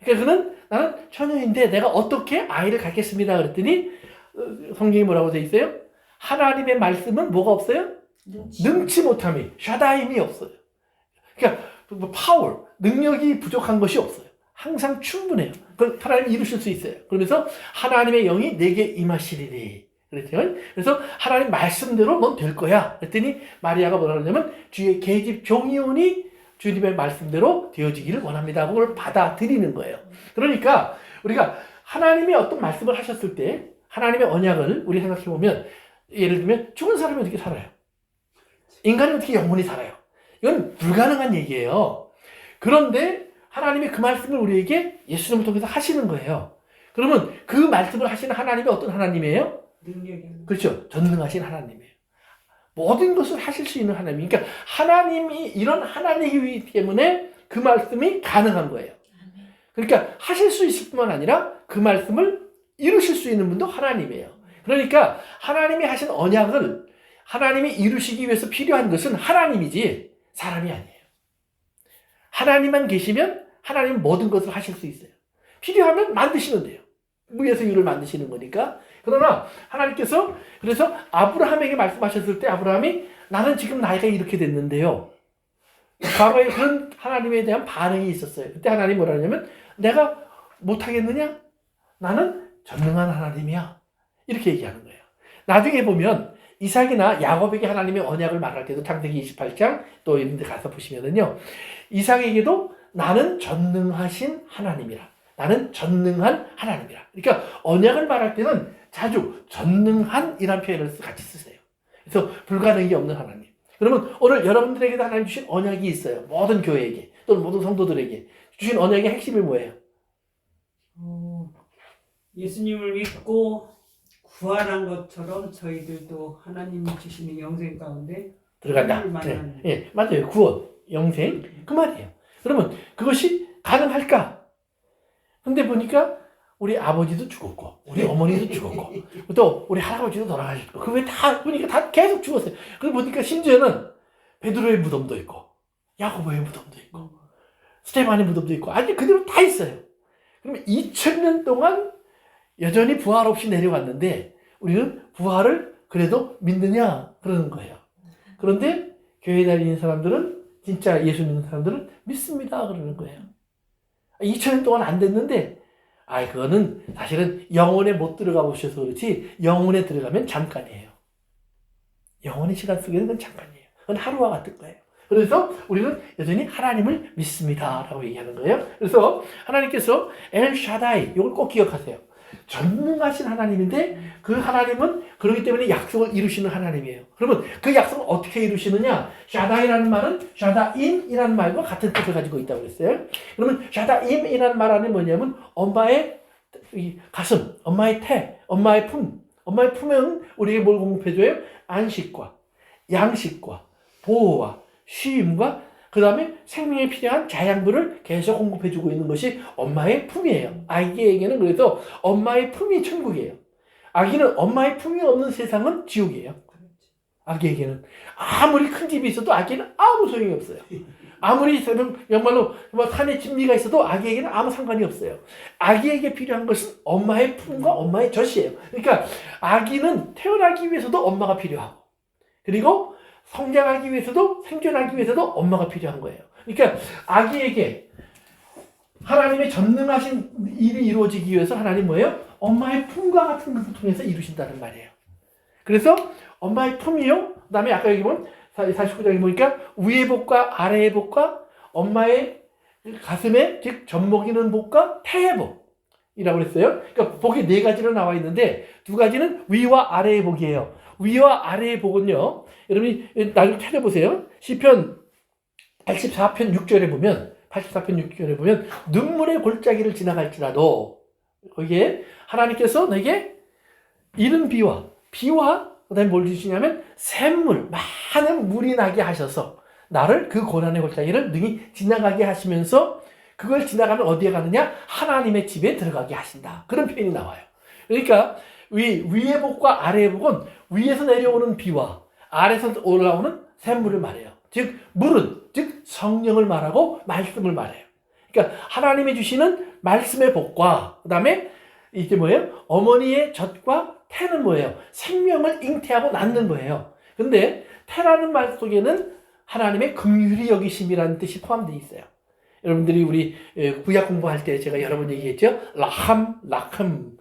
그러니까 나는 처녀인데 내가 어떻게 아이를 갖겠습니다. 그랬더니 성경이 뭐라고 돼 있어요? 하나님의 말씀은 뭐가 없어요? 능치 못함이, 샤다임이 없어요. 그러니까 파워, 능력이 부족한 것이 없어요. 항상 충분해요. 그걸 하나님이 이루실 수 있어요. 그러면서 하나님의 영이 내게 임하시리니. 그랬죠. 그래서 하나님 말씀대로 넌 될 거야. 그랬더니 마리아가 뭐라 그러냐면 주의 계집 종이오니 주님의 말씀대로 되어지기를 원합니다. 그걸 받아들이는 거예요. 그러니까 우리가 하나님이 어떤 말씀을 하셨을 때 하나님의 언약을 우리 생각해 보면 예를 들면 죽은 사람이 어떻게 살아요? 인간이 어떻게 영원히 살아요? 이건 불가능한 얘기예요. 그런데 하나님이 그 말씀을 우리에게 예수님을 통해서 하시는 거예요. 그러면 그 말씀을 하시는 하나님이 어떤 하나님이에요? 능력이. 그렇죠. 전능하신 하나님이에요. 모든 것을 하실 수 있는 하나님. 그러니까 하나님이 이런 하나님이기 때문에 그 말씀이 가능한 거예요. 그러니까 하실 수 있을 뿐만 아니라 그 말씀을 이루실 수 있는 분도 하나님이에요. 그러니까 하나님이 하신 언약을 하나님이 이루시기 위해서 필요한 것은 하나님이지 사람이 아니에요. 하나님만 계시면 하나님은 모든 것을 하실 수 있어요. 필요하면 만드시면 돼요. 무에서 유를 만드시는 거니까. 그러나 하나님께서 그래서 아브라함에게 말씀하셨을 때 아브라함이 나는 지금 나이가 이렇게 됐는데요. 과거에 그런 하나님에 대한 반응이 있었어요. 그때 하나님이 뭐라 하냐면 내가 못하겠느냐? 나는 전능한 하나님이야. 이렇게 얘기하는 거예요. 나중에 보면 이삭이나 야곱에게 하나님의 언약을 말할 때도 창세기 28장 또 이런 데 가서 보시면은요. 이삭에게도 나는 전능하신 하나님이라. 나는 전능한 하나님이라. 그러니까 언약을 말할 때는 자주 전능한이라는 표현을 같이 쓰세요. 그래서 불가능이 없는 하나님. 그러면 오늘 여러분들에게도 하나님 주신 언약이 있어요. 모든 교회에게 또는 모든 성도들에게 주신 언약의 핵심이 뭐예요? 예수님을 믿고 구원한 것처럼 저희들도 하나님이 주시는 영생 가운데 들어간다. 만나는. 예, 맞아요. 구원, 영생 그 말이에요. 그러면 그것이 가능할까? 근데 보니까 우리 아버지도 죽었고 우리 어머니도 죽었고 또 우리 할아버지도 돌아가셨고 그 외에 다 보니까 다 계속 죽었어요. 그러고 보니까 심지어는 베드로의 무덤도 있고 야고보의 무덤도 있고 스테반의 무덤도 있고 아직 그대로 다 있어요. 그러면 2000년 동안 여전히 부활 없이 내려왔는데 우리는 부활을 그래도 믿느냐 그러는 거예요. 그런데 교회 다니는 사람들은 진짜 예수 믿는 사람들은 믿습니다 그러는 거예요. 2000년 동안 안 됐는데 그거는 사실은 영혼에 못 들어가 보셔서 그렇지 영혼에 들어가면 잠깐이에요. 영혼의 시간 속에는 그건 잠깐이에요. 그건 하루와 같은 거예요. 그래서 우리는 여전히 하나님을 믿습니다 라고 얘기하는 거예요. 그래서 하나님께서 엘샤다이 이걸 꼭 기억하세요. 전능하신 하나님인데 그 하나님은 그렇기 때문에 약속을 이루시는 하나님이에요. 그러면 그 약속을 어떻게 이루시느냐? 샤다이라는 말은 샤다임이라는 말과 같은 뜻을 가지고 있다고 그랬어요. 그러면 샤다임이라는 말 안에 뭐냐면 엄마의 가슴, 엄마의 태, 엄마의 품. 엄마의 품은 우리에게 뭘 공급해줘요? 안식과 양식과 보호와 쉼과 그 다음에 생명에 필요한 자양분을 계속 공급해주고 있는 것이 엄마의 품이에요. 아기에게는 그래서 엄마의 품이 천국이에요. 아기는 엄마의 품이 없는 세상은 지옥이에요. 아기에게는 아무리 큰 집이 있어도 아기는 아무 소용이 없어요. 아무리 정말로 산에 진미가 있어도 아기에게는 아무 상관이 없어요. 아기에게 필요한 것은 엄마의 품과 엄마의 젖이에요. 그러니까 아기는 태어나기 위해서도 엄마가 필요하고 그리고 성장하기 위해서도 생존하기 위해서도 엄마가 필요한 거예요. 그러니까 아기에게 하나님의 전능하신 일이 이루어지기 위해서 하나님 뭐예요? 엄마의 품과 같은 것을 통해서 이루신다는 말이에요. 그래서 엄마의 품이요. 그 다음에 아까 여기 보면 49장에 보니까 위의 복과 아래의 복과 엄마의 가슴에 즉 젖먹이는 복과 태의 복이라고 그랬어요. 그러니까 복이 4가지로 나와 있는데 2가지는 위와 아래의 복이에요. 위와 아래의 복은요. 여러분이 나중에 찾아보세요. 시편 84편 6절에 보면 눈물의 골짜기를 지나갈지라도 거기에 하나님께서 내게 이른 비와 그다음에 뭘 주시냐면 샘물 많은 물이 나게 하셔서 나를 그 고난의 골짜기를 능히 지나가게 하시면서 그걸 지나가면 어디에 가느냐? 하나님의 집에 들어가게 하신다. 그런 표현이 나와요. 그러니까 위의 복과 아래의 복은 위에서 내려오는 비와 아래에서 올라오는 샘물을 말해요. 즉 물은 즉 성령을 말하고 말씀을 말해요. 그러니까 하나님이 주시는 말씀의 복과 그 다음에 이게 뭐예요? 어머니의 젖과 태는 뭐예요? 생명을 잉태하고 낳는 거예요. 근데 태라는 말 속에는 하나님의 긍휼히 여기심이라는 뜻이 포함되어 있어요. 여러분들이 우리 구약 공부할 때 제가 여러 번 얘기했죠. 라함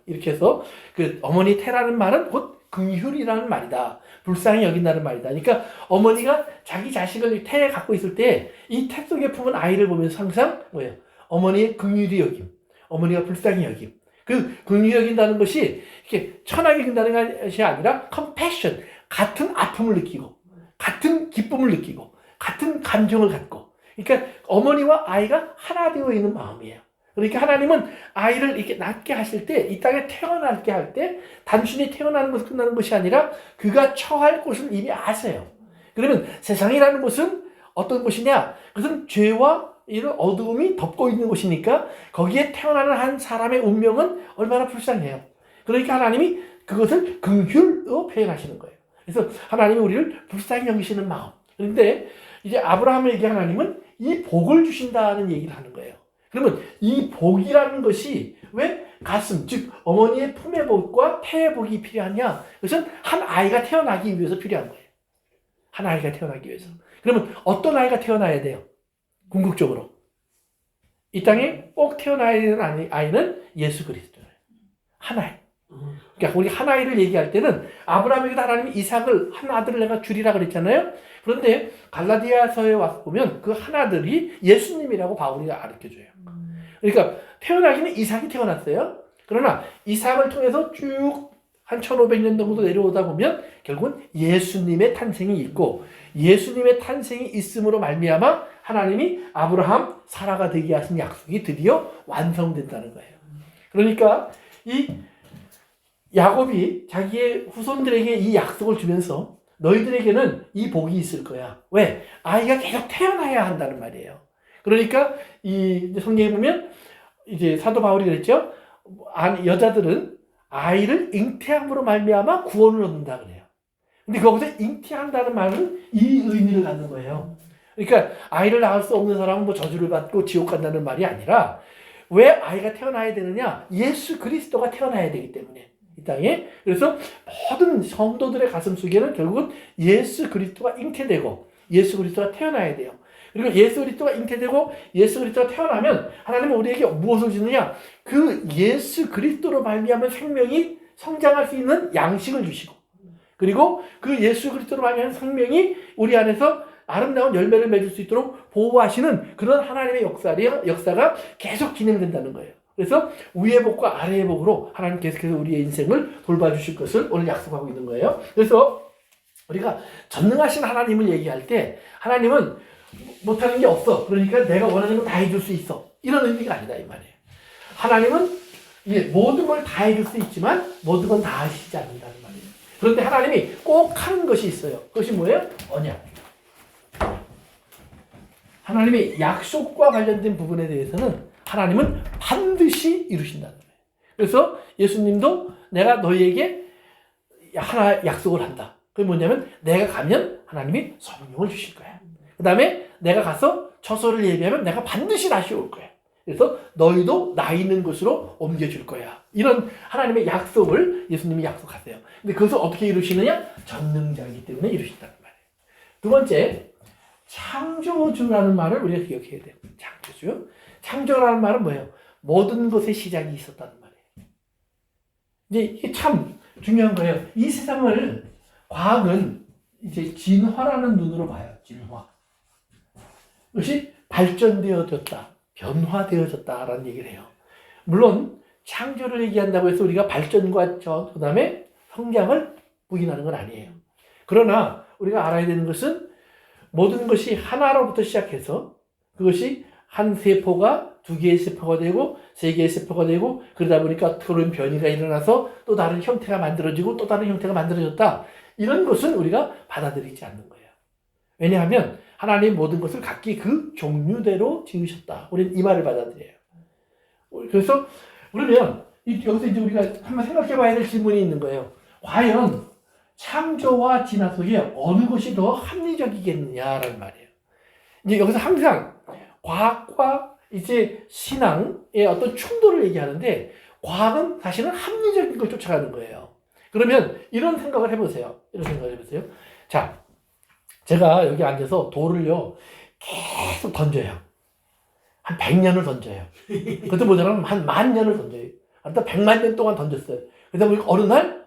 이렇게 해서 그 어머니 태라는 말은 곧 긍휼이라는 말이다. 불쌍히 여긴다는 말이다. 그러니까 어머니가 자기 자식을 태에 갖고 있을 때 이 태 속에 품은 아이를 보면서 항상 뭐예요? 어머니의 긍휼히 여김, 어머니가 불쌍히 여김. 그 긍휼히 여긴다는 것이 이렇게 천하게 여긴다는 것이 아니라 컴패션, 같은 아픔을 느끼고 같은 기쁨을 느끼고 같은 감정을 갖고 그러니까 어머니와 아이가 하나 되어 있는 마음이에요. 그러니까 하나님은 아이를 이렇게 낳게 하실 때, 이 땅에 태어나게 할 때, 단순히 태어나는 것으로 끝나는 것이 아니라 그가 처할 곳을 이미 아세요. 그러면 세상이라는 곳은 어떤 곳이냐? 그것은 죄와 이런 어두움이 덮고 있는 곳이니까 거기에 태어나는 한 사람의 운명은 얼마나 불쌍해요. 그러니까 하나님이 그것을 긍휼로 표현하시는 거예요. 그래서 하나님이 우리를 불쌍히 여기시는 마음. 그런데 이제 아브라함에게 하나님은 이 복을 주신다는 얘기를 하는 거예요. 그러면 이 복이라는 것이 왜 가슴, 즉 어머니의 품의 복과 태의 복이 필요하냐? 그것은 한 아이가 태어나기 위해서 필요한 거예요. 한 아이가 태어나기 위해서. 그러면 어떤 아이가 태어나야 돼요? 궁극적으로. 이 땅에 꼭 태어나야 되는 아이는 예수 그리스도예요. 한 아이. 그러니까 우리 한 아이를 얘기할 때는 아브라함에게도 하나님이 이삭을 한 아들을 내가 주리라 그랬잖아요. 그런데 갈라디아서에 와서 보면 그 한 아들이 예수님이라고 바울이 가르쳐줘요. 그러니까 태어나기는 이삭이 태어났어요. 그러나 이삭을 통해서 쭉 한 1500년 정도 내려오다 보면 결국은 예수님의 탄생이 있고 예수님의 탄생이 있음으로 말미암아 하나님이 아브라함, 사라가 되게 하신 약속이 드디어 완성된다는 거예요. 그러니까 이 야곱이 자기의 후손들에게 이 약속을 주면서 너희들에게는 이 복이 있을 거야. 왜? 아이가 계속 태어나야 한다는 말이에요. 그러니까 이 성경에 보면 이제 사도 바울이 그랬죠. 여자들은 아이를 잉태함으로 말미암아 구원을 얻는다 그래요. 근데 거기서 잉태한다는 말은 이 의미를 갖는 거예요. 그러니까 아이를 낳을 수 없는 사람은 뭐 저주를 받고 지옥 간다는 말이 아니라 왜 아이가 태어나야 되느냐? 예수 그리스도가 태어나야 되기 때문에 이 땅에. 그래서 모든 성도들의 가슴 속에는 결국은 예수 그리스도가 잉태되고 예수 그리스도가 태어나야 돼요. 그리고 예수 그리스도가 잉태되고 예수 그리스도가 태어나면 하나님은 우리에게 무엇을 주느냐? 그 예수 그리스도로 말미암은 생명이 성장할 수 있는 양식을 주시고 그리고 그 예수 그리스도로 말미암은 생명이 우리 안에서 아름다운 열매를 맺을 수 있도록 보호하시는 그런 하나님의 역사가 계속 진행된다는 거예요. 그래서 위의 복과 아래의 복으로 하나님 계속해서 우리의 인생을 돌봐주실 것을 오늘 약속하고 있는 거예요. 그래서 우리가 전능하신 하나님을 얘기할 때 하나님은 못하는 게 없어. 그러니까 내가 원하는 건 다 해줄 수 있어. 이런 의미가 아니다 이 말이에요. 하나님은 모든 걸 다 해줄 수 있지만 모든 건 다 하시지 않는다는 말이에요. 그런데 하나님이 꼭 하는 것이 있어요. 그것이 뭐예요? 언약. 하나님의 약속과 관련된 부분에 대해서는 하나님은 반드시 이루신다는 거예요. 그래서 예수님도 내가 너희에게 하나 약속을 한다. 그게 뭐냐면 내가 가면 하나님이 성령을 주실 거야. 그 다음에 내가 가서 처소를 예비하면 내가 반드시 다시 올 거야. 그래서 너희도 나 있는 곳으로 옮겨줄 거야. 이런 하나님의 약속을 예수님이 약속하세요. 근데 그것을 어떻게 이루시느냐? 전능자이기 때문에 이루신다는 말이에요. 두 번째, 창조주라는 말을 우리가 기억해야 돼요. 창조주. 창조라는 말은 뭐예요? 모든 것의 시작이 있었다는 말이에요. 이제 이게 참 중요한 거예요. 이 세상을 과학은 이제 진화라는 눈으로 봐요. 진화. 그것이 발전되어졌다, 변화되어졌다라는 얘기를 해요. 물론 창조를 얘기한다고 해서 우리가 발전과 그 다음에 성장을 부인하는 건 아니에요. 그러나 우리가 알아야 되는 것은 모든 것이 하나로부터 시작해서 그것이 한 세포가 두 개의 세포가 되고 세 개의 세포가 되고 그러다 보니까 그런 변이가 일어나서 또 다른 형태가 만들어지고 또 다른 형태가 만들어졌다. 이런 것은 우리가 받아들이지 않는 거예요. 왜냐하면 하나님 모든 것을 각기 그 종류대로 지으셨다. 우리는 이 말을 받아들여요. 그래서 그러면 여기서 이제 우리가 한번 생각해 봐야 될 질문이 있는 거예요. 과연 창조와 진화 속에 어느 것이 더 합리적이겠느냐라는 말이에요. 이제 여기서 항상 과학과 이제 신앙의 어떤 충돌을 얘기하는데 과학은 사실은 합리적인 걸 쫓아가는 거예요. 그러면 이런 생각을 해보세요. 자, 제가 여기 앉아서 돌을요 계속 던져요. 한 100년을 던져요. 그것도 모자라면 한 10,000년을 던져요. 일단 100만 년 동안 던졌어요. 그러다 보니까 어느 날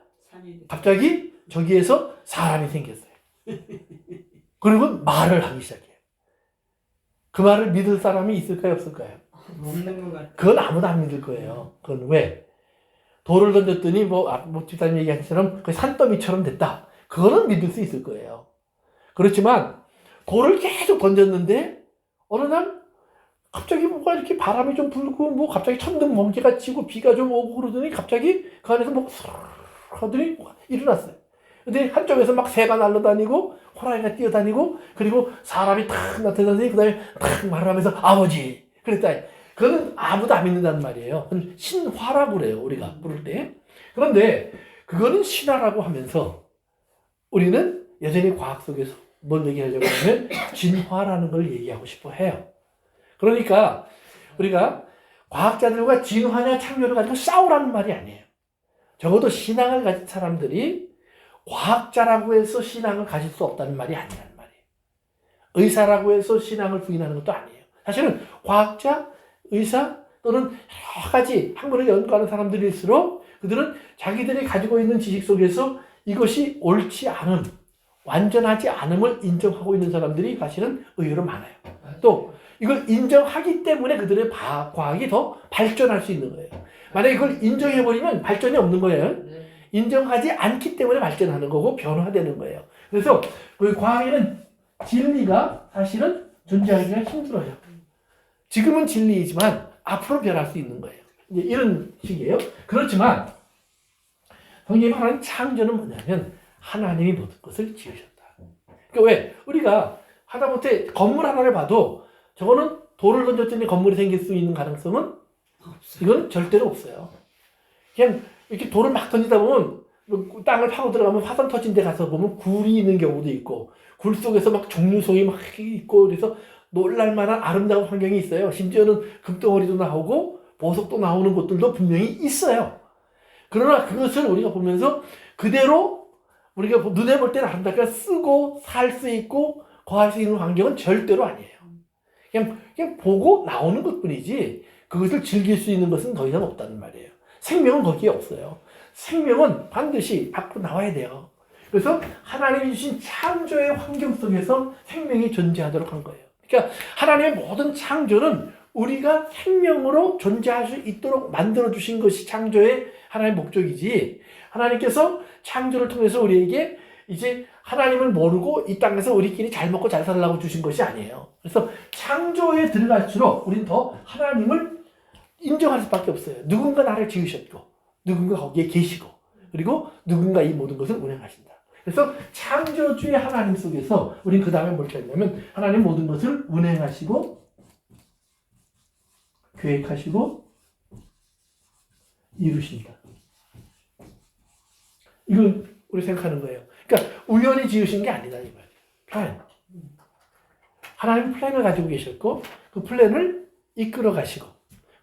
갑자기 저기에서 사람이 생겼어요. 그리고 말을 하기 시작해요. 그 말을 믿을 사람이 있을까요, 없을까요? 없는 것 같아요. 그건 아무도 안 믿을 거예요. 그건 왜? 돌을 던졌더니 집사님 얘기한 것처럼 산더미처럼 됐다. 그거는 믿을 수 있을 거예요. 그렇지만 돌을 계속 던졌는데 어느 날 갑자기 뭐가 이렇게 바람이 좀 불고 뭐 갑자기 천둥 번개가 치고 비가 좀 오고 그러더니 갑자기 그 안에서 뭐 하더니 일어났어요. 근데 한쪽에서 막 새가 날아다니고 호랑이가 뛰어다니고 그리고 사람이 탁 나타나더니 그 다음에 탁 말을 하면서 아버지 그랬다. 그거는 아무도 안 믿는다는 말이에요. 신화라고 그래요. 우리가 부를 때. 그런데 그거는 신화라고 하면서 우리는 여전히 과학 속에서 뭘 얘기하려고 하면 진화라는 걸 얘기하고 싶어 해요. 그러니까 우리가 과학자들과 진화냐 창조를 가지고 싸우라는 말이 아니에요. 적어도 신앙을 가진 사람들이 과학자라고 해서 신앙을 가질 수 없다는 말이 아니라는 말이에요. 의사라고 해서 신앙을 부인하는 것도 아니에요. 사실은 과학자, 의사 또는 여러 가지 학문을 연구하는 사람들일수록 그들은 자기들이 가지고 있는 지식 속에서 이것이 옳지 않음, 완전하지 않음을 인정하고 있는 사람들이 사실은 의외로 많아요. 또 이걸 인정하기 때문에 그들의 과학이 더 발전할 수 있는 거예요. 만약에 이걸 인정해버리면 발전이 없는 거예요. 인정하지 않기 때문에 발전하는 거고 변화되는 거예요. 그래서 우리 과학에는 진리가 사실은 존재하기가 힘들어요. 지금은 진리이지만 앞으로 변할 수 있는 거예요. 이제 이런 식이에요. 그렇지만 성경이 말하는 창조는 뭐냐면 하나님이 모든 것을 지으셨다. 그러니까 왜? 우리가 하다못해 건물 하나를 봐도 저거는 돌을 던졌더니 건물이 생길 수 있는 가능성은 이건 절대로 없어요. 그냥 이렇게 돌을 막 던지다 보면 땅을 파고 들어가면 화산 터진 데 가서 보면 굴이 있는 경우도 있고 굴 속에서 막 종류송이 막 있고 그래서 놀랄만한 아름다운 환경이 있어요. 심지어는 금덩어리도 나오고 보석도 나오는 곳들도 분명히 있어요. 그러나 그것을 우리가 보면서 그대로 우리가 눈에 볼 때는 아름답게 쓰고 살 수 있고 거할 수 있는 환경은 절대로 아니에요. 그냥 보고 나오는 것뿐이지 그것을 즐길 수 있는 것은 더 이상 없다는 말이에요. 생명은 거기에 없어요. 생명은 반드시 밖으로 나와야 돼요. 그래서 하나님이 주신 창조의 환경 속에서 생명이 존재하도록 한 거예요. 그러니까 하나님의 모든 창조는 우리가 생명으로 존재할 수 있도록 만들어 주신 것이 창조의 하나님의 목적이지 하나님께서 창조를 통해서 우리에게 이제 하나님을 모르고 이 땅에서 우리끼리 잘 먹고 잘 살라고 주신 것이 아니에요. 그래서 창조에 들어갈수록 우리는 더 하나님을 인정할 수밖에 없어요. 누군가 나를 지으셨고 누군가 거기에 계시고 그리고 누군가 이 모든 것을 운행하신다. 그래서 창조주의 하나님 속에서 우리는 그 다음에 뭘 찾냐면 하나님 모든 것을 운행하시고 계획하시고 이루신다. 이걸 우리 생각하는 거예요. 그러니까 우연히 지으신 게 아니다 이 말이에요. 플랜. 하나님 플랜을 가지고 계셨고 그 플랜을 이끌어 가시고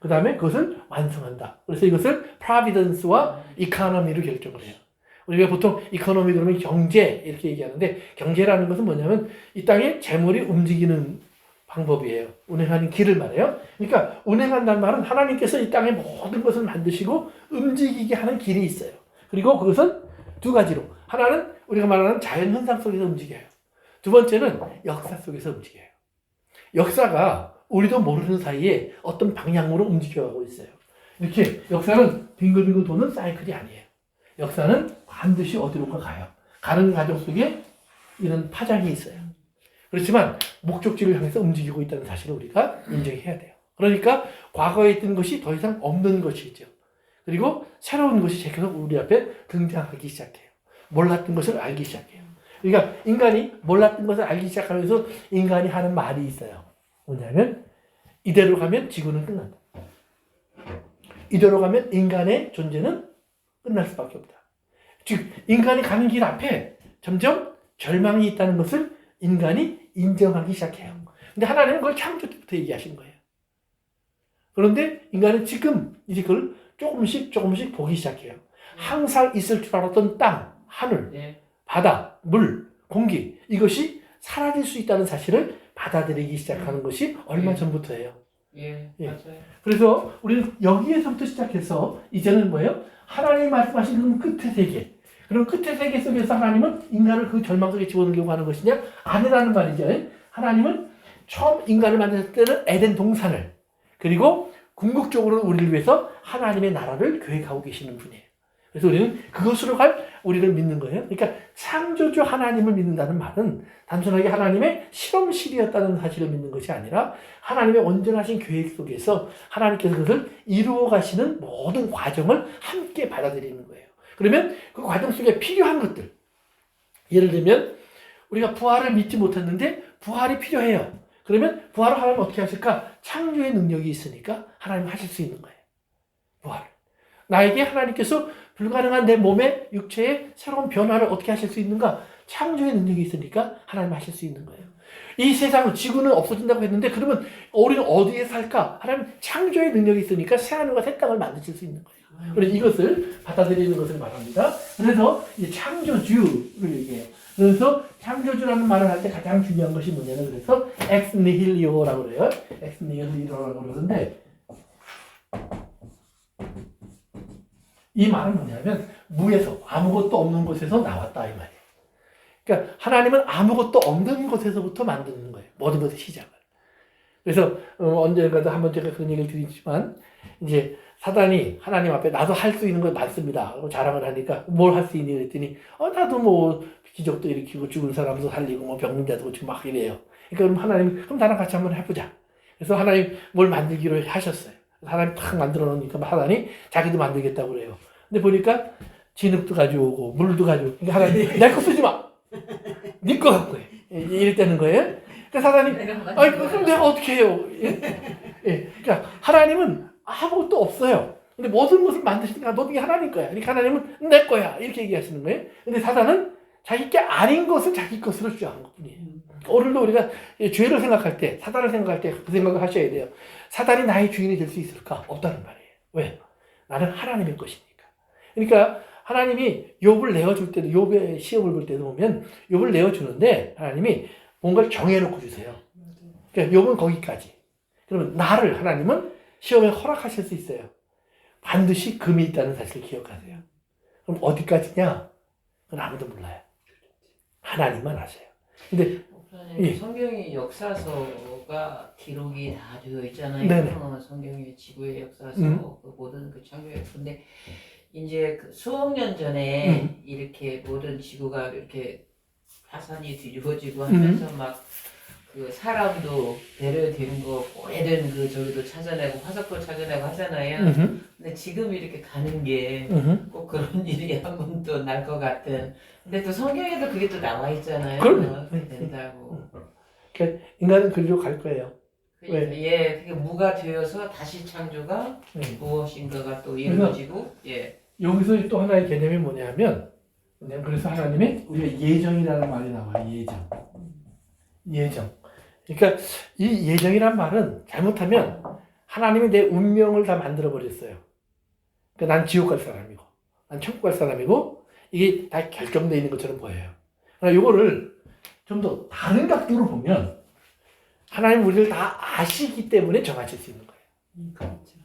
그 다음에 그것을 완성한다. 그래서 이것을 프로비던스와 이코노미로 결정을 해요. 우리가 보통 이코노미 그러면 경제 이렇게 얘기하는데 경제라는 것은 뭐냐면 이 땅에 재물이 움직이는 방법이에요. 운행하는 길을 말해요. 그러니까 운행한다는 말은 하나님께서 이 땅에 모든 것을 만드시고 움직이게 하는 길이 있어요. 그리고 그것은 두 가지로 하나는 우리가 말하는 자연현상 속에서 움직여요. 두 번째는 역사 속에서 움직여요. 역사가 우리도 모르는 사이에 어떤 방향으로 움직여가고 있어요. 이렇게 역사는 빙글빙글 도는 사이클이 아니에요. 역사는 반드시 어디론가 가요. 가는 과정 속에 이런 파장이 있어요. 그렇지만 목적지를 향해서 움직이고 있다는 사실을 우리가 인정해야 돼요. 그러니까 과거에 있던 것이 더 이상 없는 것이죠. 그리고 새로운 것이 계속 우리 앞에 등장하기 시작해요. 몰랐던 것을 알기 시작해요. 그러니까 인간이 몰랐던 것을 알기 시작하면서 인간이 하는 말이 있어요. 뭐냐면 이대로 가면 지구는 끝난다. 이대로 가면 인간의 존재는 끝날 수밖에 없다. 즉 인간이 가는 길 앞에 점점 절망이 있다는 것을 인간이 인정하기 시작해요. 근데 하나님은 그걸 창조 때부터 얘기하신 거예요. 그런데 인간은 지금 이제 그걸 조금씩 보기 시작해요. 항상 있을 줄 알았던 땅, 하늘, 바다, 물, 공기 이것이 사라질 수 있다는 사실을 받아들이기 시작하는 것이 얼마 전부터예요. 맞아요. 그래서 우리는 여기에서부터 시작해서 이제는 뭐예요? 하나님이 말씀하신 그 끝의 세계. 그럼 끝의 세계 속에서 하나님은 인간을 그 절망 속에 집어넣으려고 하는 것이냐? 아니라는 말이죠. 하나님은 처음 인간을 만드실 때는 에덴 동산을 그리고 궁극적으로 우리를 위해서 하나님의 나라를 계획하고 계시는 분이에요. 그래서 우리는 그것으로 갈 우리를 믿는 거예요. 그러니까 창조주 하나님을 믿는다는 말은 단순하게 하나님의 실험실이었다는 사실을 믿는 것이 아니라 하나님의 온전하신 계획 속에서 하나님께서 그것을 이루어 가시는 모든 과정을 함께 받아들이는 거예요. 그러면 그 과정 속에 필요한 것들, 예를 들면 우리가 부활을 믿지 못했는데 부활이 필요해요. 그러면 부활을 하려면 어떻게 하실까? 창조의 능력이 있으니까 하나님 하실 수 있는 거예요. 부활을. 나에게 하나님께서 불가능한 내 몸의 육체의 새로운 변화를 어떻게 하실 수 있는가? 창조의 능력이 있으니까 하나님 하실 수 있는 거예요. 이 세상은 지구는 없어진다고 했는데 그러면 우리는 어디에 살까? 하나님 창조의 능력이 있으니까 새하늘과 새 땅을 만드실 수 있는 거예요. 우리 이것을 받아들이는 것을 말합니다. 그래서 이 창조주를 얘기해요. 그래서 창조주라는 말을 할 때 가장 중요한 것이 뭐냐면 그래서 ex nihilio라고 그래요. ex nihilio라고 그러는데 이 말은 뭐냐면 무에서 아무것도 없는 곳에서 나왔다 이 말이에요. 그러니까 하나님은 아무것도 없는 곳에서부터 만드는 거예요. 모든 것의 시작을. 그래서 언젠가도 한번 제가 그런 얘기를 드리지만 이제 사단이 하나님 앞에 나도 할 수 있는 거 많습니다 하고 자랑을 하니까 뭘 할 수 있니 그랬더니 나도 뭐 기적도 일으키고 죽은 사람도 살리고 뭐 병자도 고치고 막 이래요. 그러니까 그럼 하나님 그럼 나랑 같이 한번 해보자. 그래서 하나님 뭘 만들기로 하셨어요. 하나님 탁 만들어 놓으니까 하나님 자기도 만들겠다고 그래요. 근데 보니까 진흙도 가져오고 물도 가져오고 그러니까 하나님 내 거 쓰지 마. 네 거 갖고 해. 이랬다는 거예요. 그러니까 사단이 그럼 내가 어떻게 해요? 예. 그러니까 하나님은 아무것도 없어요. 근데 모든 것을 만드시니까 모든 게 하나님 거야. 그러니까 하나님은 내 거야. 이렇게 얘기하시는 거예요. 근데 사단은 자기 게 아닌 것을 자기 것으로 주장하는 것 뿐이에요. 오늘도 우리가 죄를 생각할 때, 사단을 생각할 때 그 생각을 하셔야 돼요. 사단이 나의 주인이 될 수 있을까? 없다는 말이에요. 왜? 나는 하나님의 것이니까. 그러니까 하나님이 욥을 내어줄 때도, 욥의 시험을 볼 때도 보면 욥을 내어주는데 하나님이 뭔가를 정해놓고 주세요. 그러니까 욥은 거기까지. 그러면 나를 하나님은 시험에 허락하실 수 있어요. 반드시 금이 있다는 사실을 기억하세요. 그럼 어디까지냐? 그건 아무도 몰라요. 하나님만 아세요. 근데 예. 성경의 역사서가 기록이 다 되어 있잖아요. 네네. 성경의 지구의 역사서, 그 모든 그 창조의 근데 이제 그 수억 년 전에 이렇게 모든 지구가 이렇게 화산이 뒤집어지고 하면서 막 그 사람도 배려된 거 오래된 그 저기도 찾아내고 화석도 찾아내고 하잖아요. 근데 지금 이렇게 가는 게 꼭 그런 일이 한 번 또 날 것 같은. 근데 또 성경에도 그게 또 나와 있잖아요. 그렇게 된다고. 그러니까 인간은 그리로 갈 거예요. 그러니까 예, 그게 무가 되어서 다시 창조가 무엇인가가 또 이루어지고 예. 여기서 또 하나의 개념이 뭐냐면 그래서 하나님의 우리가 예정이라는 말이 나와요. 예정. 그러니까 이 예정이란 말은 잘못하면 하나님이 내 운명을 다 만들어 버렸어요. 그러니까 난 지옥 갈 사람이고, 난 천국 갈 사람이고 이게 다 결정되어 있는 것처럼 보여요. 그러나 이거를 좀 더 다른 각도로 보면 하나님 우리를 다 아시기 때문에 정하실 수 있는 거예요. 그렇죠.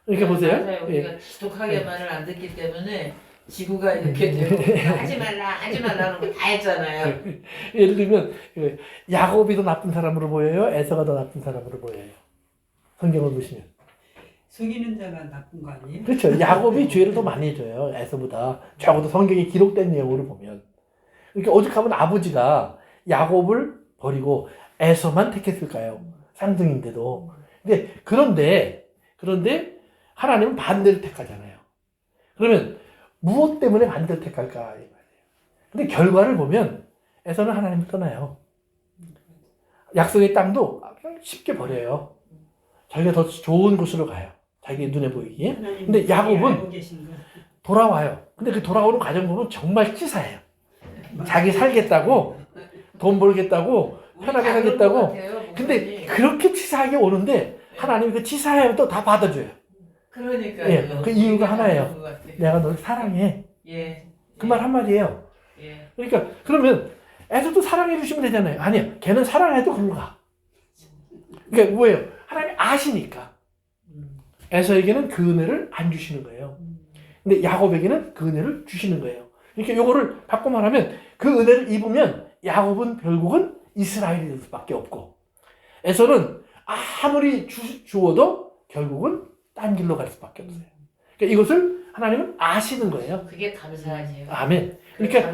그러니까 보세요. 맞아요. 우리가 지독하게 말을 안 듣기 때문에 지구가 이렇게 되고 하지 말라는 거 다 했잖아요. 예를 들면 야곱이 더 나쁜 사람으로 보여요? 에서가 더 나쁜 사람으로 보여요? 성경을 보시면. 속이는 자가 나쁜 거 아니에요? 그렇죠. 야곱이 죄를 더 많이 해줘요. 에서보다. 적어도 성경에 기록된 내용으로 보면. 그러니까 오죽하면 아버지가 야곱을 버리고 에서만 택했을까요? 쌍둥이인데도. 그런데 하나님은 반대를 택하잖아요. 그러면 무엇 때문에 반대를 택할까? 이 말이에요. 근데 결과를 보면 에서는 하나님을 떠나요. 약속의 땅도 그냥 쉽게 버려요. 자기가 더 좋은 곳으로 가요. 자기 눈에 보이기에. 근데 야곱은 돌아와요. 근데 그 돌아오는 과정 보면 정말 치사해요. 자기 살겠다고, 돈 벌겠다고, 편하게 살겠다고. 근데 그렇게 치사하게 오는데 하나님이 그 치사함도 다 받아줘요. 그러니까요. 예, 그 이유가 하나예요. 내가 널 사랑해. 예. 그 말 한마디예요. 예. 그러니까 그러면 애들도 사랑해 주시면 되잖아요. 아니요. 걔는 사랑해도 글로 가. 그러니까 뭐예요? 하나님 아시니까. 에서에게는 그 은혜를 안 주시는 거예요. 근데 야곱에게는 그 은혜를 주시는 거예요. 그러니까 요거를 바꿔 말하면 그 은혜를 입으면 야곱은 결국은 이스라엘이 될 수밖에 없고 에서는 아무리 주어도 결국은 딴 길로 갈 수밖에 없어요. 그러니까 이것을 하나님은 아시는 거예요. 그게 감사하지요. 아멘. 그러니까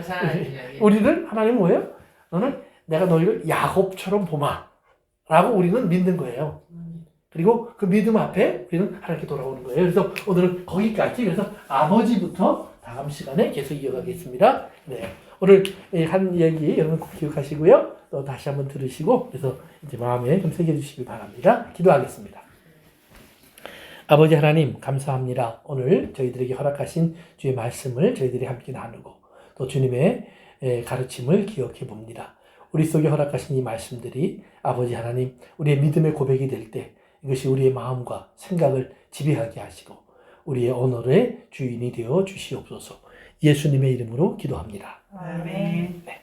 우리를 하나님 뭐예요? 너는 내가 너희를 야곱처럼 보마 라고 우리는 믿는 거예요. 그리고 그 믿음 앞에 우리는 하나님께 돌아오는 거예요. 그래서 오늘은 거기까지. 그래서 아버지부터 다음 시간에 계속 이어가겠습니다. 네. 오늘 한 얘기 여러분 꼭 기억하시고요. 또 다시 한번 들으시고 그래서 이제 마음에 좀 새겨주시기 바랍니다. 기도하겠습니다. 아버지 하나님 감사합니다. 오늘 저희들에게 허락하신 주의 말씀을 저희들이 함께 나누고 또 주님의 가르침을 기억해 봅니다. 우리 속에 허락하신 이 말씀들이 아버지 하나님 우리의 믿음의 고백이 될 때 이것이 우리의 마음과 생각을 지배하게 하시고 우리의 언어의 주인이 되어 주시옵소서. 예수님의 이름으로 기도합니다. 아멘.